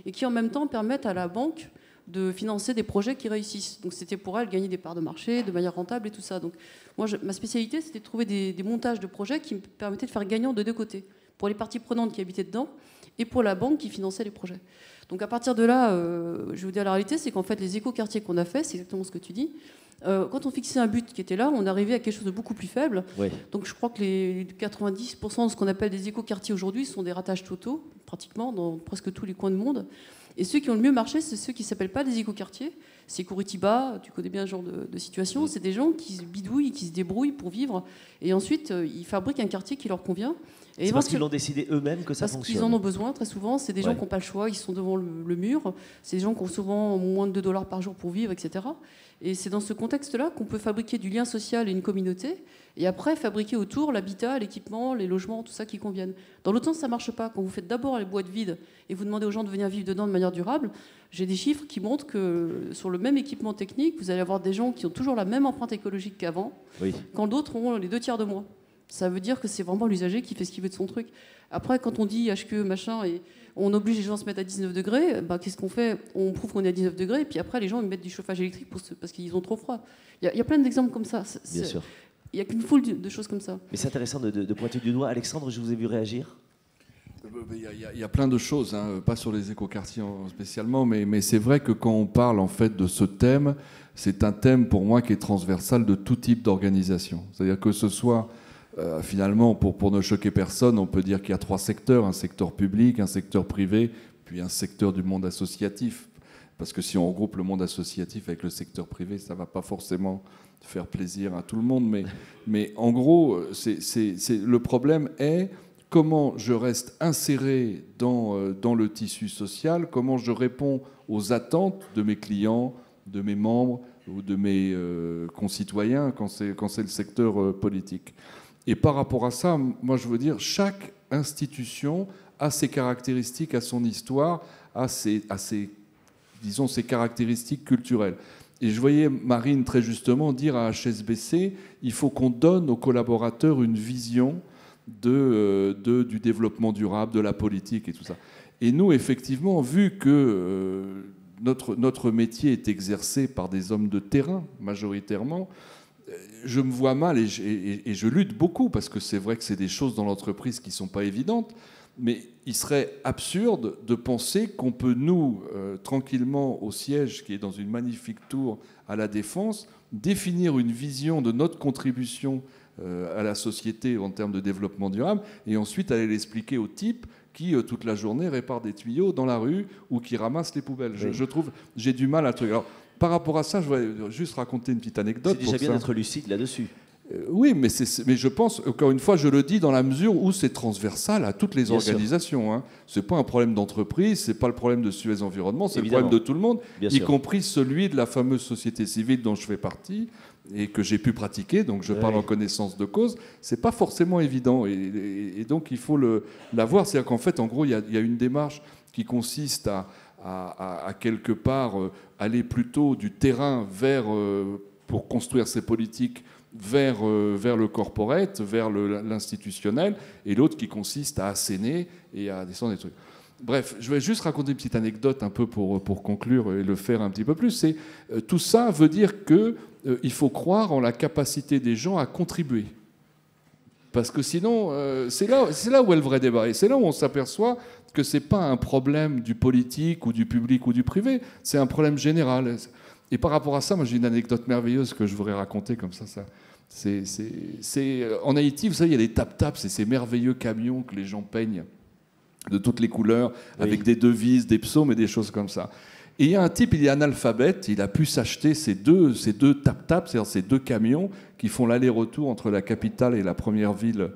et qui en même temps permettent à la banque de financer des projets qui réussissent. Donc c'était pour elle gagner des parts de marché de manière rentable et tout ça. Donc moi, ma spécialité, c'était de trouver des montages de projets qui me permettaient de faire gagnant de deux côtés, pour les parties prenantes qui habitaient dedans et pour la banque qui finançait les projets. Donc à partir de là, je vais vous dire la réalité, c'est qu'en fait les écoquartiers qu'on a fait, c'est exactement ce que tu dis. Quand on fixait un but qui était là, on arrivait à quelque chose de beaucoup plus faible. Oui. Donc je crois que les 90% de ce qu'on appelle des écoquartiers aujourd'hui sont des ratages totaux, pratiquement, dans presque tous les coins du monde. Et ceux qui ont le mieux marché, c'est ceux qui ne s'appellent pas des écoquartiers. C'est Curitiba, tu connais bien ce genre de situation. C'est des gens qui se bidouillent, qui se débrouillent pour vivre. Et ensuite, ils fabriquent un quartier qui leur convient. Et c'est parce qu'ils l'ont décidé eux-mêmes que ça fonctionne. Parce qu'ils en ont besoin, très souvent. C'est des gens qui n'ont pas le choix, ils sont devant le mur. C'est des gens qui ont souvent moins de $2 par jour pour vivre, etc. Et c'est dans ce contexte-là qu'on peut fabriquer du lien social et une communauté. Et après, fabriquer autour l'habitat, l'équipement, les logements, tout ça qui conviennent. Dans l'autre sens, ça ne marche pas. Quand vous faites d'abord les boîtes vides et vous demandez aux gens de venir vivre dedans de manière durable, j'ai des chiffres qui montrent que sur le même équipement technique, vous allez avoir des gens qui ont toujours la même empreinte écologique qu'avant, quand d'autres ont les 2 tiers de moins. Ça veut dire que c'est vraiment l'usager qui fait ce qu'il veut de son truc. Après, quand on dit HQE, machin, et on oblige les gens à se mettre à 19 degrés, bah, qu'est-ce qu'on fait? On prouve qu'on est à 19 degrés, et puis après, les gens ils mettent du chauffage électrique parce qu'ils ont trop froid. Il y a plein d'exemples comme ça. Bien sûr. Il n'y a qu'une foule de choses comme ça. Mais c'est intéressant de pointer du doigt. Alexandre, je vous ai vu réagir. Il y a plein de choses, hein, pas sur les écoquartiers spécialement, mais c'est vrai que quand on parle en fait de ce thème, c'est un thème pour moi qui est transversal de tout type d'organisation. C'est-à-dire que ce soit, finalement, pour ne choquer personne, on peut dire qu'il y a 3 secteurs, un secteur public, un secteur privé, puis un secteur du monde associatif. Parce que si on regroupe le monde associatif avec le secteur privé, ça ne va pas forcément faire plaisir à tout le monde. Mais en gros, le problème est comment je reste inséré dans le tissu social, comment je réponds aux attentes de mes clients, de mes membres ou de mes concitoyens quand c'est le secteur politique. Et par rapport à ça, moi je veux dire, chaque institution a ses caractéristiques, a son histoire, a ses caractéristiques culturelles. Et je voyais Marine très justement dire à HSBC, il faut qu'on donne aux collaborateurs une vision du développement durable, de la politique et tout ça. Et nous, effectivement, vu que notre métier est exercé par des hommes de terrain, majoritairement, je me vois mal et je lutte beaucoup, parce que c'est vrai que c'est des choses dans l'entreprise qui ne sont pas évidentes, mais il serait absurde de penser qu'on peut, nous, tranquillement, au siège, qui est dans une magnifique tour à la Défense, définir une vision de notre contribution à la société en termes de développement durable, et ensuite aller l'expliquer aux types qui, toute la journée, réparent des tuyaux dans la rue ou qui ramassent les poubelles. Oui. Je trouve, j'ai du mal à le truc. Alors, par rapport à ça, je voudrais juste raconter une petite anecdote. C'est déjà bien d'être lucide là-dessus. Oui, mais je pense, encore une fois, je le dis dans la mesure où c'est transversal à toutes les Bien organisations. Hein. Ce n'est pas un problème d'entreprise, ce n'est pas le problème de Suez Environnement, c'est le Évidemment. problème de tout le monde, Bien y sûr. compris celui de la fameuse société civile dont je fais partie et que j'ai pu pratiquer, donc je parle Oui. en connaissance de cause. Ce n'est pas forcément évident, et donc il faut la voir. C'est-à-dire qu'en fait, en gros, il y a une démarche qui consiste à quelque part aller plutôt du terrain vers, pour construire ces politiques, vers le corporate, vers l'institutionnel, et l'autre qui consiste à asséner et à descendre des trucs. Bref, je vais juste raconter une petite anecdote un peu pour conclure et le faire un petit peu plus. C'est tout ça veut dire qu'il faut croire en la capacité des gens à contribuer. Parce que sinon, c'est là où est le vrai débat. Et c'est là où on s'aperçoit que ce n'est pas un problème du politique ou du public ou du privé, c'est un problème général. Et par rapport à ça, moi j'ai une anecdote merveilleuse que je voudrais raconter comme ça. En Haïti, vous savez, il y a des tap-taps, c'est ces merveilleux camions que les gens peignent de toutes les couleurs, Oui. avec des devises, des psaumes et des choses comme ça. Et il y a un type, il est analphabète, il a pu s'acheter ces deux tap-taps, c'est-à-dire ces deux camions qui font l'aller-retour entre la capitale et la première ville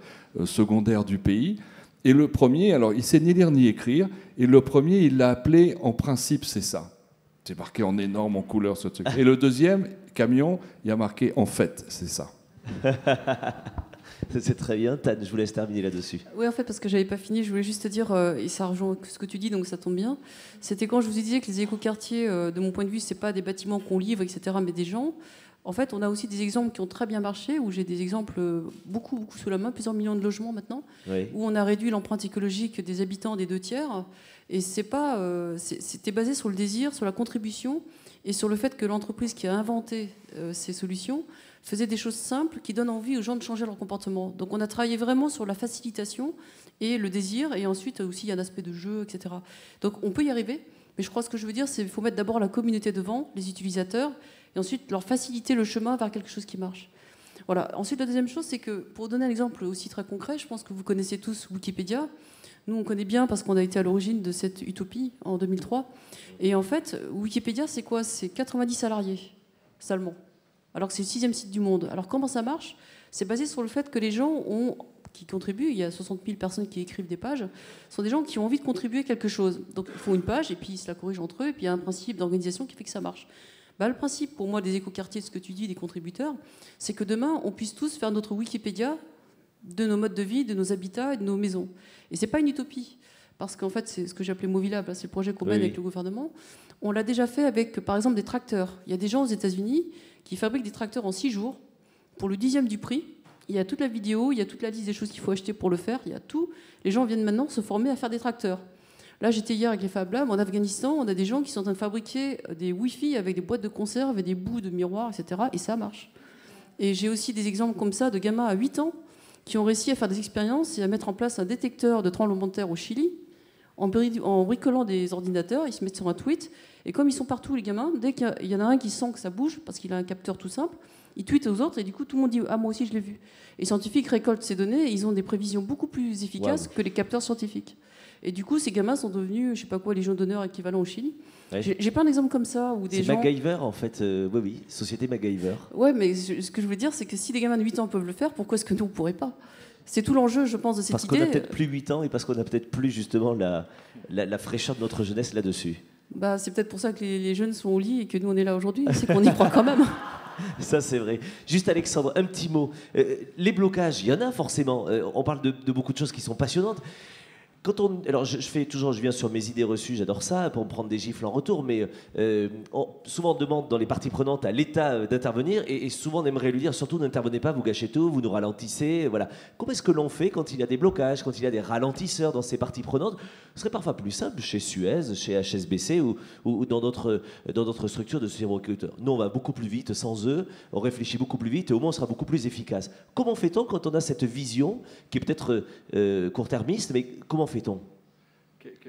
secondaire du pays. Et le premier, alors il sait ni lire ni écrire, et le premier, il l'a appelé « En principe, c'est ça ». C'est marqué en énorme, en couleur, ce truc. Et le deuxième camion, il y a marqué « En fait, c'est ça ». C'est très bien. Tan, je vous laisse terminer là-dessus. Oui, en fait, parce que j'avais pas fini, je voulais juste te dire, et ça rejoint ce que tu dis, donc ça tombe bien. C'était quand je vous disais que les écoquartiers, de mon point de vue, c'est pas des bâtiments qu'on livre, etc., mais des gens. En fait, on a aussi des exemples qui ont très bien marché, où j'ai des exemples beaucoup sous la main, plusieurs millions de logements maintenant, Oui. où on a réduit l'empreinte écologique des habitants des 2/3. Et c'était basé sur le désir, sur la contribution, et sur le fait que l'entreprise qui a inventé ces solutions faisait des choses simples qui donnent envie aux gens de changer leur comportement. Donc on a travaillé vraiment sur la facilitation et le désir, et ensuite aussi il y a un aspect de jeu, etc. Donc on peut y arriver, mais je crois que ce que je veux dire, c'est qu'il faut mettre d'abord la communauté devant, les utilisateurs, et ensuite leur faciliter le chemin vers quelque chose qui marche. Voilà. Ensuite, la deuxième chose, c'est que, pour donner un exemple aussi très concret, je pense que vous connaissez tous Wikipédia. Nous, on connaît bien parce qu'on a été à l'origine de cette utopie en 2003. Et en fait, Wikipédia, c'est quoi? C'est 90 salariés seulement, alors que c'est le 6e site du monde. Alors comment ça marche? C'est basé sur le fait que les gens qui contribuent, il y a 60 000 personnes qui écrivent des pages, sont des gens qui ont envie de contribuer quelque chose. Donc ils font une page et puis ils se la corrigent entre eux, et puis il y a un principe d'organisation qui fait que ça marche. Le principe pour moi des écoquartiers, de ce que tu dis, des contributeurs, c'est que demain on puisse tous faire notre Wikipédia de nos modes de vie, de nos habitats et de nos maisons. Et c'est pas une utopie, parce qu'en fait c'est ce que j'appelais Movilable, c'est le projet qu'on mène avec le gouvernement. On l'a déjà fait avec, par exemple, des tracteurs. Il y a des gens aux États-Unis qui fabriquent des tracteurs en 6 jours pour le 10e du prix. Il y a toute la vidéo, il y a toute la liste des choses qu'il faut acheter pour le faire, il y a tout. Les gens viennent maintenant se former à faire des tracteurs. Là, j'étais hier avec les Fab Labs, en Afghanistan, on a des gens qui sont en train de fabriquer des Wi-Fi avec des boîtes de conserve et des bouts de miroirs, etc. Et ça marche. Et j'ai aussi des exemples comme ça de gamins à 8 ans qui ont réussi à faire des expériences et à mettre en place un détecteur de tremblement de terre au Chili en bricolant des ordinateurs. Ils se mettent sur un tweet. Et comme ils sont partout, les gamins, dès qu'il y en a un qui sent que ça bouge, parce qu'il a un capteur tout simple, il tweet aux autres et du coup, tout le monde dit « Ah, moi aussi, je l'ai vu ». Et les scientifiques récoltent ces données et ils ont des prévisions beaucoup plus efficaces que les capteurs scientifiques. Et du coup, ces gamins sont devenus, je sais pas quoi, légion d'honneur équivalent au Chili. Ouais. J'ai plein d'exemples comme ça où des gens... C'est MacGyver, en fait. Oui, société MacGyver. Ouais, mais ce que je veux dire, c'est que si des gamins de 8 ans peuvent le faire, pourquoi est-ce que nous, on ne pourrait pas? C'est tout l'enjeu, je pense, de cette idée. Parce qu'on a peut-être plus 8 ans et parce qu'on a peut-être plus, justement, la fraîcheur de notre jeunesse là-dessus. C'est peut-être pour ça que les jeunes sont au lit et que nous, on est là aujourd'hui. C'est qu'on y croit quand même. Ça, c'est vrai. Juste, Alexandre, un petit mot. Les blocages, il y en a forcément. On parle de beaucoup de choses qui sont passionnantes. Alors je viens sur mes idées reçues, j'adore ça, pour me prendre des gifles en retour, mais souvent on demande dans les parties prenantes à l'État d'intervenir, et souvent on aimerait lui dire surtout n'intervenez pas, vous gâchez tout, vous nous ralentissez, voilà. Comment est-ce que l'on fait quand il y a des blocages, quand il y a des ralentisseurs dans ces parties prenantes? Ce serait parfois plus simple chez Suez, chez HSBC ou dans d'autres structures de sociétés recruteurs. Nous on va beaucoup plus vite sans eux, on réfléchit beaucoup plus vite et au moins on sera beaucoup plus efficace. Comment fait-on quand on a cette vision qui est peut-être court-termiste, mais comment fait-on?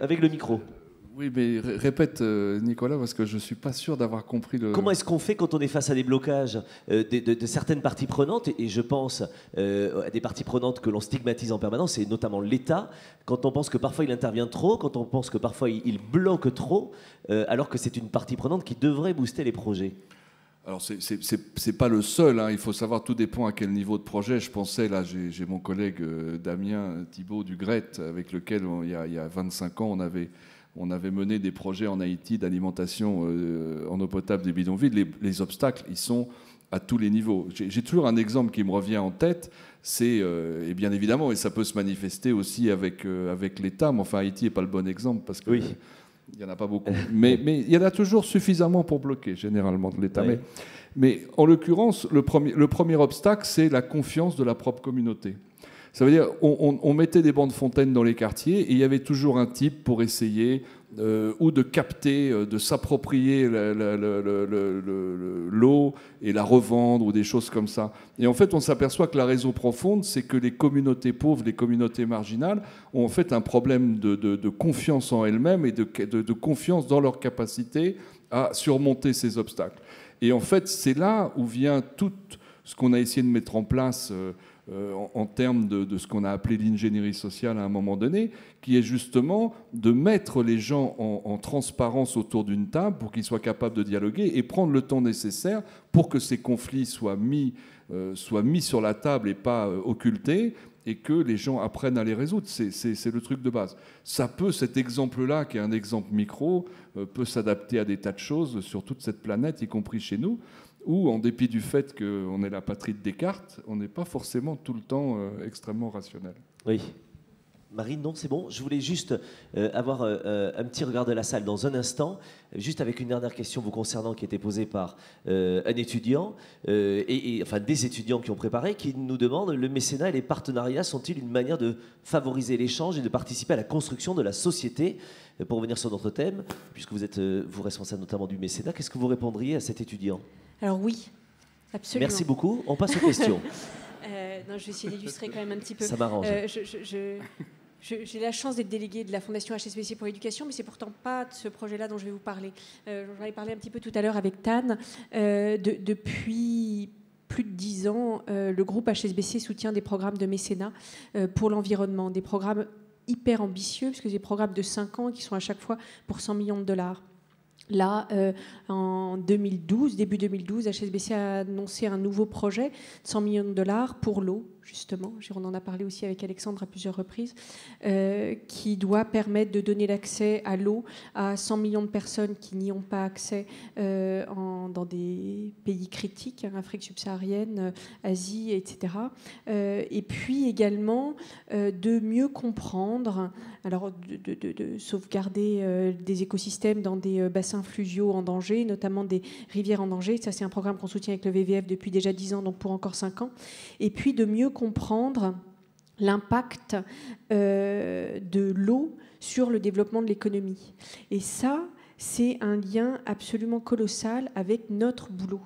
Avec le micro. Oui, mais répète, Nicolas, parce que je ne suis pas sûr d'avoir compris le... Comment est-ce qu'on fait quand on est face à des blocages de certaines parties prenantes, et je pense à des parties prenantes que l'on stigmatise en permanence, et notamment l'État, quand on pense que parfois il intervient trop, quand on pense que parfois il bloque trop, alors que c'est une partie prenante qui devrait booster les projets? Alors, c'est pas le seul, hein. Il faut savoir, tout dépend à quel niveau de projet. Je pensais, là, j'ai mon collègue Damien Thibault du GRET, avec lequel, il y a 25 ans, on avait mené des projets en Haïti d'alimentation en eau potable des bidonvilles. Les obstacles, ils sont à tous les niveaux. J'ai toujours un exemple qui me revient en tête, c'est, et bien évidemment, et ça peut se manifester aussi avec l'État, mais enfin, Haïti n'est pas le bon exemple, parce que... Oui. Il n'y en a pas beaucoup. Mais il y en a toujours suffisamment pour bloquer, généralement, de l'État. Oui. Mais en l'occurrence, le premier obstacle, c'est la confiance de la propre communauté. Ça veut dire on mettait des bancs de fontaines dans les quartiers et il y avait toujours un type pour essayer ou de capter, de s'approprier l'eau et la revendre ou des choses comme ça. Et en fait, on s'aperçoit que la raison profonde, c'est que les communautés pauvres, les communautés marginales, ont en fait un problème de confiance en elles-mêmes et de confiance dans leur capacité à surmonter ces obstacles. Et en fait, c'est là où vient tout ce qu'on a essayé de mettre en place en termes de ce qu'on a appelé l'ingénierie sociale à un moment donné, qui est justement de mettre les gens en transparence autour d'une table pour qu'ils soient capables de dialoguer et prendre le temps nécessaire pour que ces conflits soient mis sur la table et pas occultés, et que les gens apprennent à les résoudre. C'est le truc de base. Cet exemple-là, qui est un exemple micro, peut s'adapter à des tas de choses sur toute cette planète, y compris chez nous, où, en dépit du fait qu'on est la patrie de Descartes, on n'est pas forcément tout le temps extrêmement rationnel. Oui. Marine, non, c'est bon. Je voulais juste avoir un petit regard de la salle dans un instant, juste avec une dernière question vous concernant qui était posée par un étudiant, enfin des étudiants qui ont préparé, qui nous demandent: le mécénat et les partenariats sont-ils une manière de favoriser l'échange et de participer à la construction de la société? Pour revenir sur notre thème, puisque vous êtes vous responsable notamment du mécénat, qu'est-ce que vous répondriez à cet étudiant? Alors oui, absolument. Merci beaucoup. On passe aux questions. Non, je vais essayer d'illustrer quand même un petit peu. Ça m'arrange. J'ai la chance d'être déléguée de la Fondation HSBC pour l'éducation, mais c'est pourtant pas de ce projet-là dont je vais vous parler. J'en ai parlé un petit peu tout à l'heure avec Tan. Depuis plus de 10 ans, le groupe HSBC soutient des programmes de mécénat pour l'environnement, des programmes hyper ambitieux, puisque c'est des programmes de 5 ans qui sont à chaque fois pour 100 millions de dollars. Là, en 2012, début 2012, HSBC a annoncé un nouveau projet de 100 millions de dollars pour l'eau, justement. On en a parlé aussi avec Alexandre à plusieurs reprises, qui doit permettre de donner l'accès à l'eau à 100 millions de personnes qui n'y ont pas accès dans des pays critiques, Afrique subsaharienne, Asie, etc. Et puis également de mieux comprendre, alors de sauvegarder des écosystèmes dans des bassins fluviaux en danger, notamment des rivières en danger. Ça, c'est un programme qu'on soutient avec le VVF depuis déjà 10 ans, donc pour encore 5 ans. Et puis de mieux comprendre l'impact de l'eau sur le développement de l'économie. Et ça, c'est un lien absolument colossal avec notre boulot.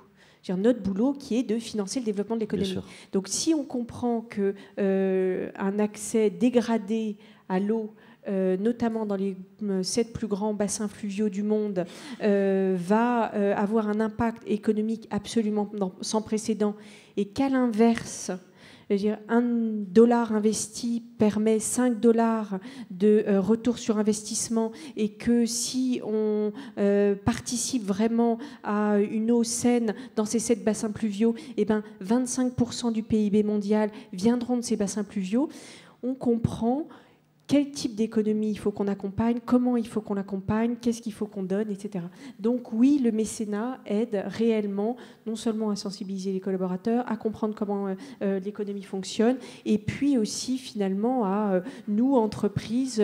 Notre boulot qui est de financer le développement de l'économie. Donc si on comprend qu'un accès dégradé à l'eau, notamment dans les 7 plus grands bassins fluviaux du monde, va avoir un impact économique absolument sans précédent, et qu'à l'inverse, $1 investi permet $5 de retour sur investissement, et que si on participe vraiment à une eau saine dans ces 7 bassins pluviaux, 25% du PIB mondial viendront de ces bassins pluviaux, on comprend quel type d'économie il faut qu'on accompagne, comment il faut qu'on l'accompagne, qu'est-ce qu'il faut qu'on donne, etc. Donc oui, le mécénat aide réellement non seulement à sensibiliser les collaborateurs, à comprendre comment l'économie fonctionne, et puis aussi finalement à nous, entreprises,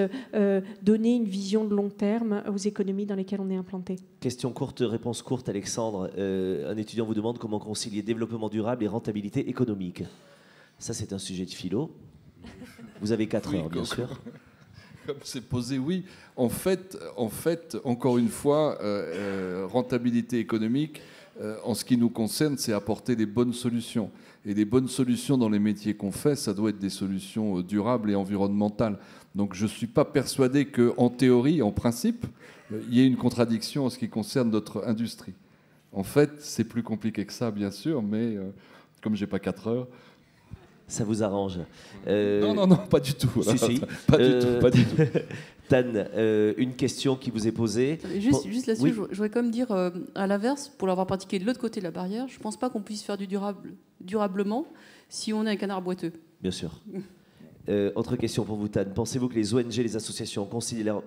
donner une vision de long terme aux économies dans lesquelles on est implanté. Question courte, réponse courte, Alexandre. Un étudiant vous demande comment concilier développement durable et rentabilité économique. Ça, c'est un sujet de philo. Vous avez 4 heures, bien sûr. Comme c'est posé, oui. En fait, encore une fois, rentabilité économique, en ce qui nous concerne, c'est apporter des bonnes solutions. Et les bonnes solutions dans les métiers qu'on fait, ça doit être des solutions durables et environnementales. Donc je ne suis pas persuadé qu'en théorie, en principe, il y ait une contradiction en ce qui concerne notre industrie. En fait, c'est plus compliqué que ça, bien sûr, mais comme je n'ai pas 4 heures... Ça vous arrange Non, pas du tout. Si, si. Pas du tout. Tan, une question qui vous est posée. Juste là-dessus, Oui. je voudrais quand même dire, à l'inverse, pour l'avoir pratiqué de l'autre côté de la barrière, je ne pense pas qu'on puisse faire du durablement si on est un canard boiteux. Bien sûr. Autre question pour vous, Tan. Pensez-vous que les ONG, les associations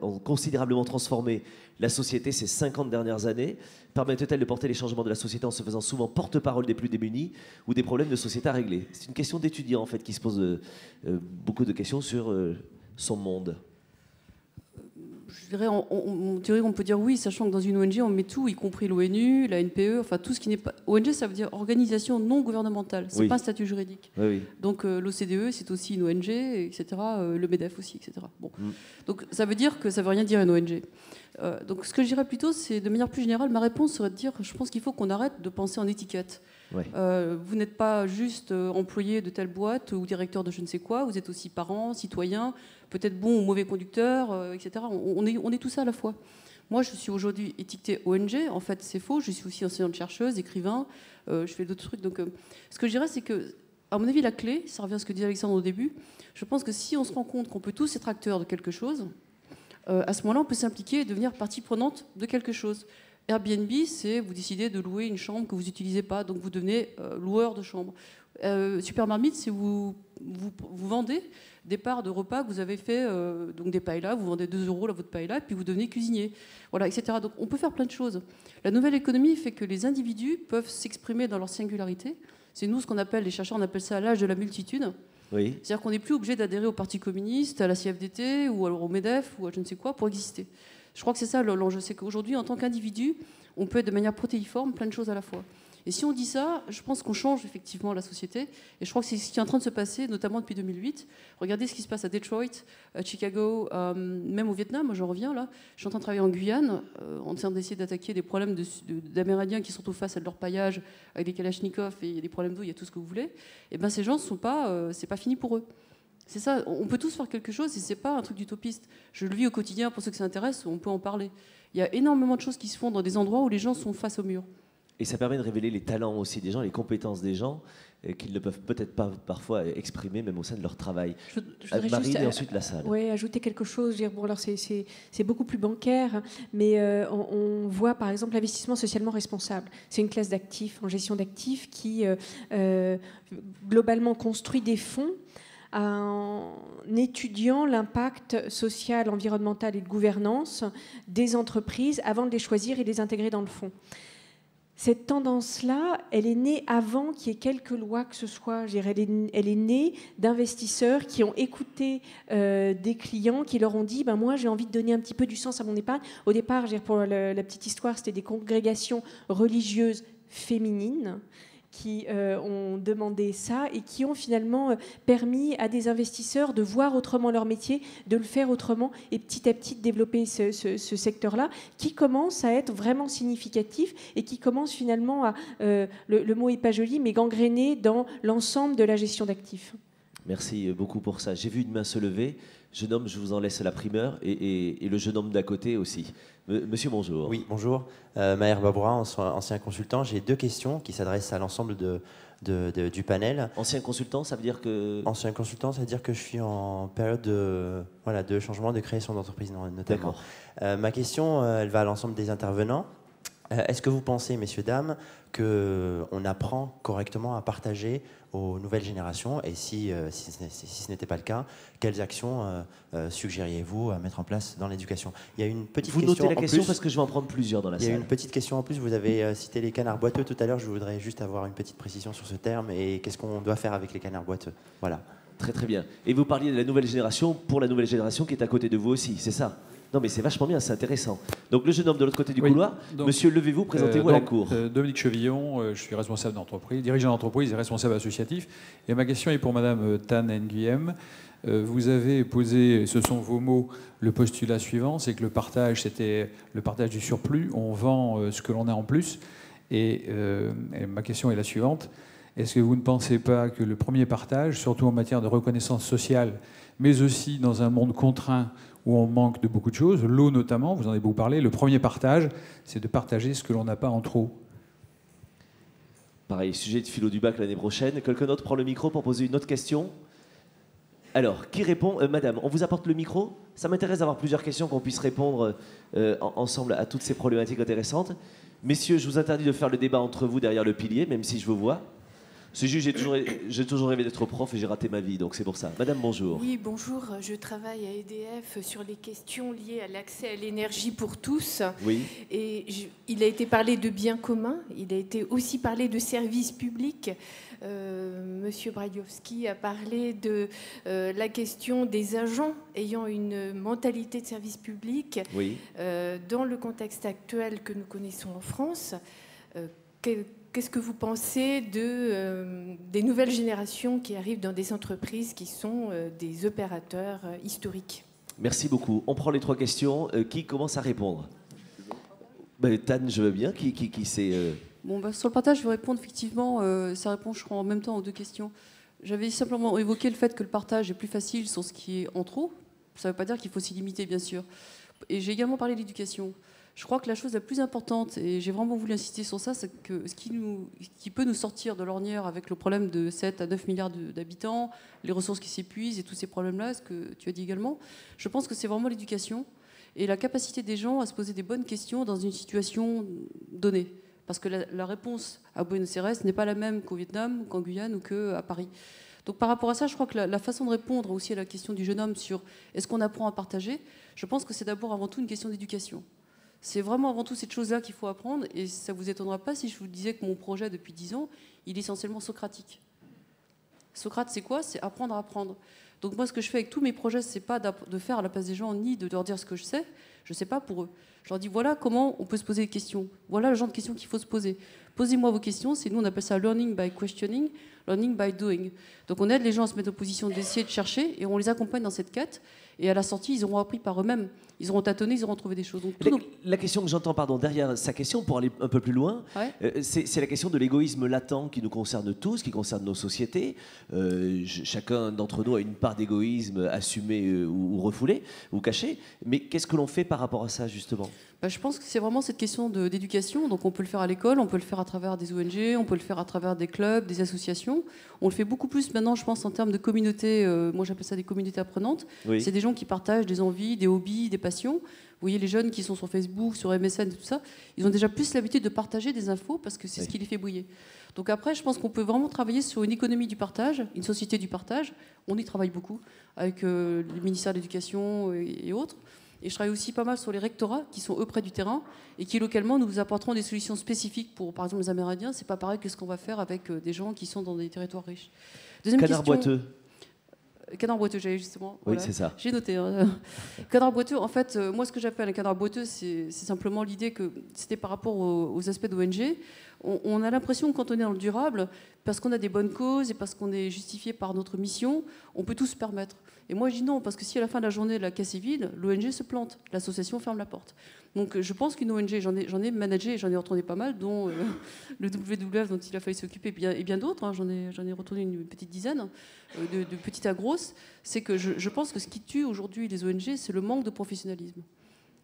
ont considérablement transformé la société ces 50 dernières années? Permettent-elles de porter les changements de la société en se faisant souvent porte-parole des plus démunis ou des problèmes de société à régler? C'est une question d'étudiant, en fait, qui se pose beaucoup de questions sur son monde. Je dirais, en théorie, on peut dire oui, sachant que dans une ONG, on met tout, y compris l'ONU, la NPE, enfin tout ce qui n'est pas... ONG, ça veut dire organisation non gouvernementale, c'est pas un statut juridique. Oui. Donc l'OCDE, c'est aussi une ONG, etc. Le MEDEF aussi, etc. Bon. Donc ça veut dire que ça veut rien dire une ONG. Donc ce que je dirais plutôt, c'est de manière plus générale, ma réponse serait de dire, je pense qu'il faut qu'on arrête de penser en étiquette. Ouais. Vous n'êtes pas juste employé de telle boîte ou directeur de je ne sais quoi, vous êtes aussi parent, citoyen, peut-être bon ou mauvais conducteur, etc. On est tout ça à la fois. Moi, je suis aujourd'hui étiquetée ONG. En fait, c'est faux. Je suis aussi enseignante-chercheuse, écrivain. Je fais d'autres trucs. Donc, ce que je dirais, c'est que, à mon avis, la clé, ça revient à ce que disait Alexandre au début, je pense que si on se rend compte qu'on peut tous être acteurs de quelque chose, à ce moment-là, on peut s'impliquer et devenir partie prenante de quelque chose. Airbnb, c'est vous décidez de louer une chambre que vous n'utilisez pas, donc vous devenez loueur de chambre. Super Marmite, c'est vous vendez des parts de repas que vous avez fait, donc des paellas, vous vendez 2 € votre paella, puis vous devenez cuisinier, voilà, etc. Donc on peut faire plein de choses. La nouvelle économie fait que les individus peuvent s'exprimer dans leur singularité. C'est nous ce qu'on appelle, les chercheurs, on appelle ça l'âge de la multitude. Oui. C'est-à-dire qu'on n'est plus obligé d'adhérer au Parti communiste, à la CFDT, ou alors au MEDEF, ou à je ne sais quoi, pour exister. Je crois que c'est ça l'enjeu, c'est qu'aujourd'hui, en tant qu'individu, on peut être de manière protéiforme plein de choses à la fois. Et si on dit ça, je pense qu'on change effectivement la société. Et je crois que c'est ce qui est en train de se passer, notamment depuis 2008. Regardez ce qui se passe à Detroit, à Chicago, même au Vietnam. Moi, j'en reviens là. Je suis en train de travailler en Guyane, en train d'essayer d'attaquer des problèmes d'Amérindiens qui sont au face à leur paillage avec des kalachnikovs et il y a des problèmes d'eau, il y a tout ce que vous voulez. Et ben ces gens sont pas, c'est pas fini pour eux. C'est ça. On peut tous faire quelque chose et c'est pas un truc d'utopiste. Je le vis au quotidien pour ceux que ça intéresse. On peut en parler. Il y a énormément de choses qui se font dans des endroits où les gens sont face au mur. Et ça permet de révéler les talents aussi des gens, les compétences des gens, qu'ils ne peuvent peut-être pas parfois exprimer, même au sein de leur travail. Je voudrais Marine juste, et ensuite la salle. Oui, ajouter quelque chose. Bon, alors c'est beaucoup plus bancaire, mais on voit par exemple l'investissement socialement responsable. C'est une classe d'actifs, en gestion d'actifs, qui globalement construit des fonds en étudiant l'impact social, environnemental et de gouvernance des entreprises avant de les choisir et de les intégrer dans le fonds. Cette tendance-là, elle est née avant qu'il y ait quelques lois que ce soit. Elle est née d'investisseurs qui ont écouté des clients qui leur ont dit moi, j'ai envie de donner un petit peu du sens à mon épargne. Au départ, pour la petite histoire, c'était des congrégations religieuses féminines qui ont demandé ça et qui ont finalement permis à des investisseurs de voir autrement leur métier, de le faire autrement et petit à petit de développer ce secteur-là qui commence à être vraiment significatif et qui commence finalement à, le mot n'est pas joli, mais gangréner dans l'ensemble de la gestion d'actifs. Merci beaucoup pour ça. J'ai vu une main se lever. Jeune homme, je vous en laisse la primeur et le jeune homme d'à côté aussi. Monsieur, bonjour. Oui, bonjour. Maher Baboura, ancien consultant. J'ai 2 questions qui s'adressent à l'ensemble du panel. Ancien consultant, ça veut dire que... Ancien consultant, ça veut dire que je suis en période de changement, de création d'entreprise notamment. D'accord. Ma question, elle va à l'ensemble des intervenants. Est-ce que vous pensez, messieurs, dames, qu'on apprend correctement à partager aux nouvelles générations? Et si ce n'était pas le cas, quelles actions suggériez-vous à mettre en place dans l'éducation? Il y a une petite Vous question notez la en question plus. parce que je vais en prendre plusieurs dans la Il y a salle. une petite question en plus. Vous avez cité les canards boiteux tout à l'heure. Je voudrais juste avoir une petite précision sur ce terme et qu'est-ce qu'on doit faire avec les canards boiteux. Voilà. Très très bien. Et vous parliez de la nouvelle génération pour la nouvelle génération qui est à côté de vous aussi, c'est ça? Non mais c'est vachement bien, c'est intéressant. Donc le jeune homme de l'autre côté du couloir, donc, monsieur, levez-vous, présentez-vous à la cour. Dominique Chevillon, je suis responsable d'entreprise, dirigeant d'entreprise et responsable associatif. Et ma question est pour Madame Tan Nguyen. Vous avez posé, ce sont vos mots, le postulat suivant, c'est que le partage, c'était le partage du surplus. On vend ce que l'on a en plus. Et ma question est la suivante. Est-ce que vous ne pensez pas que le premier partage, surtout en matière de reconnaissance sociale, mais aussi dans un monde contraint où on manque de beaucoup de choses, l'eau notamment, vous en avez beaucoup parlé, le premier partage, c'est de partager ce que l'on n'a pas en trop? Pareil, sujet de philo du bac l'année prochaine. Quelqu'un d'autre prend le micro pour poser une autre question? Alors, qui répond? Madame, on vous apporte le micro? Ça m'intéresse d'avoir plusieurs questions, qu'on puisse répondre ensemble à toutes ces problématiques intéressantes. Messieurs, je vous interdis de faire le débat entre vous derrière le pilier, même si je vous vois. Ce juge, j'ai toujours rêvé d'être prof et j'ai raté ma vie, donc c'est pour ça. Madame, bonjour. Oui, bonjour. Je travaille à EDF sur les questions liées à l'accès à l'énergie pour tous. Oui. Et il a été parlé de biens communs, il a été aussi parlé de services publics. Monsieur Brailovski a parlé de la question des agents ayant une mentalité de service public. Oui. Dans le contexte actuel que nous connaissons en France, qu'est-ce que vous pensez des nouvelles générations qui arrivent dans des entreprises qui sont des opérateurs historiques? Merci beaucoup. On prend les trois questions. Qui commence à répondre? Tan, je veux bien. Qui c'est Bon, sur le partage, je vais répondre effectivement. Ça répond, je crois, en même temps aux deux questions. J'avais simplement évoqué le fait que le partage est plus facile sur ce qui est en trop. Ça ne veut pas dire qu'il faut s'y limiter, bien sûr. Et j'ai également parlé d'éducation. Je crois que la chose la plus importante, et j'ai vraiment voulu insister sur ça, c'est que ce qui peut nous sortir de l'ornière avec le problème de 7 à 9 milliards d'habitants, les ressources qui s'épuisent et tous ces problèmes-là, ce que tu as dit également, je pense que c'est vraiment l'éducation et la capacité des gens à se poser des bonnes questions dans une situation donnée. Parce que la réponse à Buenos Aires n'est pas la même qu'au Vietnam, qu'en Guyane ou qu'à Paris. Donc par rapport à ça, je crois que la façon de répondre aussi à la question du jeune homme sur est-ce qu'on apprend à partager, je pense que c'est d'abord avant tout une question d'éducation. C'est vraiment avant tout cette chose-là qu'il faut apprendre, et ça ne vous étonnera pas si je vous disais que mon projet depuis 10 ans, il est essentiellement socratique. Socrate, c'est quoi? C'est apprendre à apprendre. Donc moi, ce que je fais avec tous mes projets, c'est pas de faire à la place des gens, ni de leur dire ce que je ne sais pas pour eux. Je leur dis, voilà comment on peut se poser des questions. Voilà le genre de questions qu'il faut se poser. Posez-moi vos questions, nous on appelle ça learning by questioning, learning by doing. Donc on aide les gens à se mettre en position d'essayer de chercher, et on les accompagne dans cette quête. Et à la sortie, ils auront appris par eux-mêmes. Ils auront tâtonné, ils auront trouvé des choses. Donc, la question que j'entends, derrière sa question, pour aller un peu plus loin, ouais. C'est la question de l'égoïsme latent qui nous concerne tous, qui concerne nos sociétés. Chacun d'entre nous a une part d'égoïsme assumée ou refoulée, ou cachée. Mais qu'est-ce que l'on fait par rapport à ça, justement? Je pense que c'est vraiment cette question d'éducation. Donc on peut le faire à l'école, on peut le faire à travers des ONG, on peut le faire à travers des clubs, des associations. On le fait beaucoup plus maintenant, je pense, en termes de communautés. Moi, j'appelle ça des communautés apprenantes. Oui. C'est des gens qui partagent des envies, des hobbies, des passions. Vous voyez, les jeunes qui sont sur Facebook, sur MSN et tout ça, ils ont déjà plus l'habitude de partager des infos parce que c'est ce qui les fait briller. Donc après, je pense qu'on peut vraiment travailler sur une économie du partage, une société du partage. On y travaille beaucoup avec le ministère de l'Éducation et autres. Et je travaille aussi pas mal sur les rectorats qui sont eux près du terrain et qui localement nous apporteront des solutions spécifiques pour, par exemple, les Amérindiens. C'est pas pareil que ce qu'on va faire avec des gens qui sont dans des territoires riches. Deuxième question. Boiteux. Canard boiteux, j'avais justement. Oui, voilà. C'est ça. J'ai noté. Canard boiteux, en fait, moi, ce que j'appelle un canard boiteux, c'est simplement l'idée que c'était par rapport aux aspects d'ONG. On a l'impression que quand on est dans le durable, parce qu'on a des bonnes causes et parce qu'on est justifié par notre mission, on peut tout se permettre. Et moi, je dis non, parce que si à la fin de la journée, la caisse est vide, l'ONG se plante, l'association ferme la porte. Donc je pense qu'une ONG, j'en ai managé, j'en ai retourné pas mal, dont le WWF dont il a fallu s'occuper, et bien d'autres, hein, j'en ai retourné une petite dizaine, de petites à grosses. C'est que je pense que ce qui tue aujourd'hui les ONG, c'est le manque de professionnalisme.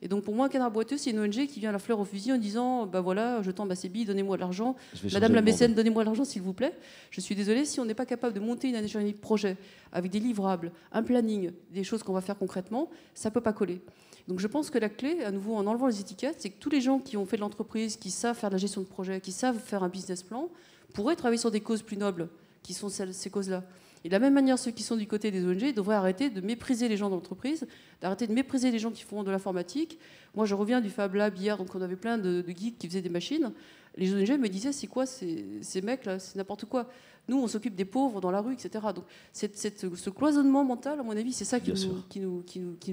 Et donc pour moi, un canard boiteux, c'est une ONG qui vient à la fleur au fusil en disant bah voilà, je tombe à ces billes, donnez-moi de l'argent. Madame la mécène, donnez-moi de l'argent s'il vous plaît. Je suis désolée, si on n'est pas capable de monter une ingénierie de projet avec des livrables, un planning, des choses qu'on va faire concrètement, ça ne peut pas coller. Donc je pense que la clé, à nouveau en enlevant les étiquettes, c'est que tous les gens qui ont fait de l'entreprise, qui savent faire de la gestion de projet, qui savent faire un business plan, pourraient travailler sur des causes plus nobles, qui sont ces causes-là. Et de la même manière, ceux qui sont du côté des ONG devraient arrêter de mépriser les gens de l'entreprise, d'arrêter de mépriser les gens qui font de l'informatique. Moi, je reviens du Fab Lab hier, donc on avait plein de geeks qui faisaient des machines. Les ONG me disaient, c'est quoi ces mecs-là? C'est n'importe quoi. Nous, on s'occupe des pauvres dans la rue, etc. Donc ce cloisonnement mental, à mon avis, c'est ça qui nous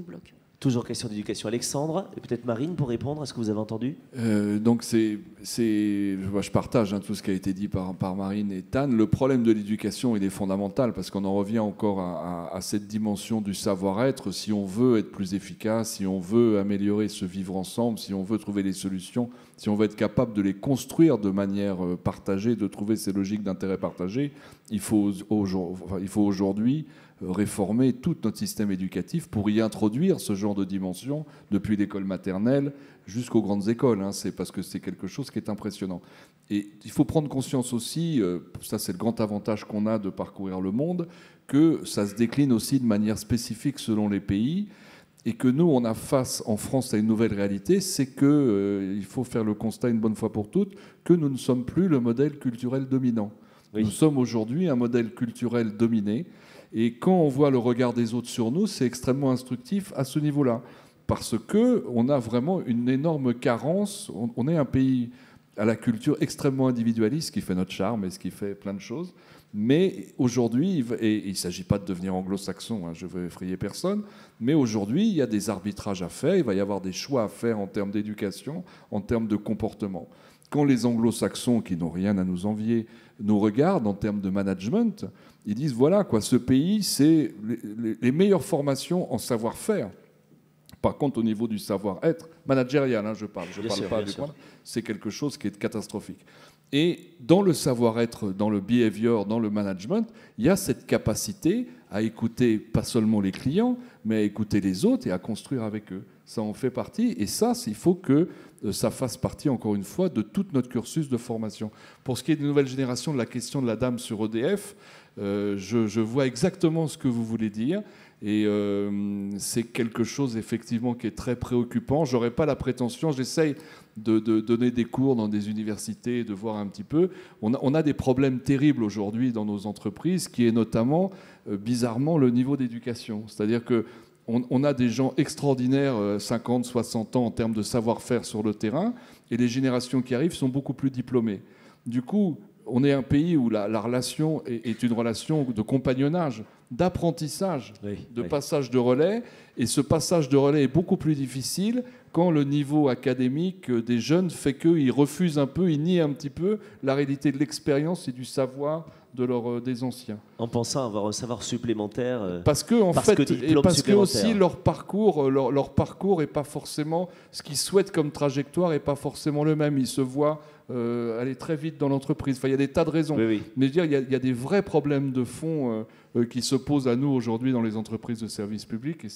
bloque. Toujours question d'éducation. Alexandre, et peut-être Marine pour répondre, est-ce que vous avez entendu? Donc je partage tout ce qui a été dit par Marine et Tan. Le problème de l'éducation, il est fondamental parce qu'on en revient encore à cette dimension du savoir-être. Si on veut être plus efficace, si on veut améliorer ce vivre ensemble, si on veut trouver des solutions, si on veut être capable de les construire de manière partagée, de trouver ces logiques d'intérêt partagé, il faut aujourd'hui réformer tout notre système éducatif pour y introduire ce genre de dimension depuis l'école maternelle jusqu'aux grandes écoles. C'est parce que c'est quelque chose qui est impressionnant. Et il faut prendre conscience aussi, ça c'est le grand avantage qu'on a de parcourir le monde, que ça se décline aussi de manière spécifique selon les pays et que nous, on a face en France à une nouvelle réalité, c'est qu'il faut faire le constat une bonne fois pour toutes que nous ne sommes plus le modèle culturel dominant. Oui. Nous sommes aujourd'hui un modèle culturel dominé. Et quand on voit le regard des autres sur nous, c'est extrêmement instructif à ce niveau-là. Parce qu'on a vraiment une énorme carence. On est un pays à la culture extrêmement individualiste, ce qui fait notre charme et ce qui fait plein de choses. Mais aujourd'hui, et il ne s'agit pas de devenir anglo-saxon, je ne veux effrayer personne, mais aujourd'hui, il y a des arbitrages à faire, il va y avoir des choix à faire en termes d'éducation, en termes de comportement. Quand les anglo-saxons, qui n'ont rien à nous envier, nous regardent en termes de management, ils disent, voilà, ce pays, c'est les meilleures formations en savoir-faire. Par contre, au niveau du savoir-être, managérial, je parle pas du point, c'est quelque chose qui est catastrophique. Et dans le savoir-être, dans le behavior, dans le management, il y a cette capacité à écouter pas seulement les clients, mais à écouter les autres et à construire avec eux. Ça en fait partie. Et ça, il faut que ça fasse partie, encore une fois, de tout notre cursus de formation. Pour ce qui est des nouvelles générations, de la question de la dame sur EDF, je vois exactement ce que vous voulez dire. Et c'est quelque chose, effectivement, qui est très préoccupant. Je n'aurais pas la prétention, j'essaye de donner des cours dans des universités, de voir un petit peu. On a des problèmes terribles aujourd'hui dans nos entreprises, qui est notamment, bizarrement, le niveau d'éducation. C'est-à-dire qu'on a des gens extraordinaires, 50, 60 ans, en termes de savoir-faire sur le terrain, et les générations qui arrivent sont beaucoup plus diplômées. Du coup, on est un pays où la relation est une relation de compagnonnage, d'apprentissage, passage de relais. Et ce passage de relais est beaucoup plus difficile quand le niveau académique des jeunes fait qu'ils refusent un peu, ils nient un petit peu la réalité de l'expérience et du savoir des anciens. En pensant avoir un savoir supplémentaire. Parce que aussi leur parcours est pas forcément, ce qu'ils souhaitent comme trajectoire est pas forcément le même. Ils se voient aller très vite dans l'entreprise. Enfin, il y a des tas de raisons. Oui. Mais il y a des vrais problèmes de fond qui se posent à nous aujourd'hui dans les entreprises de services publics. Et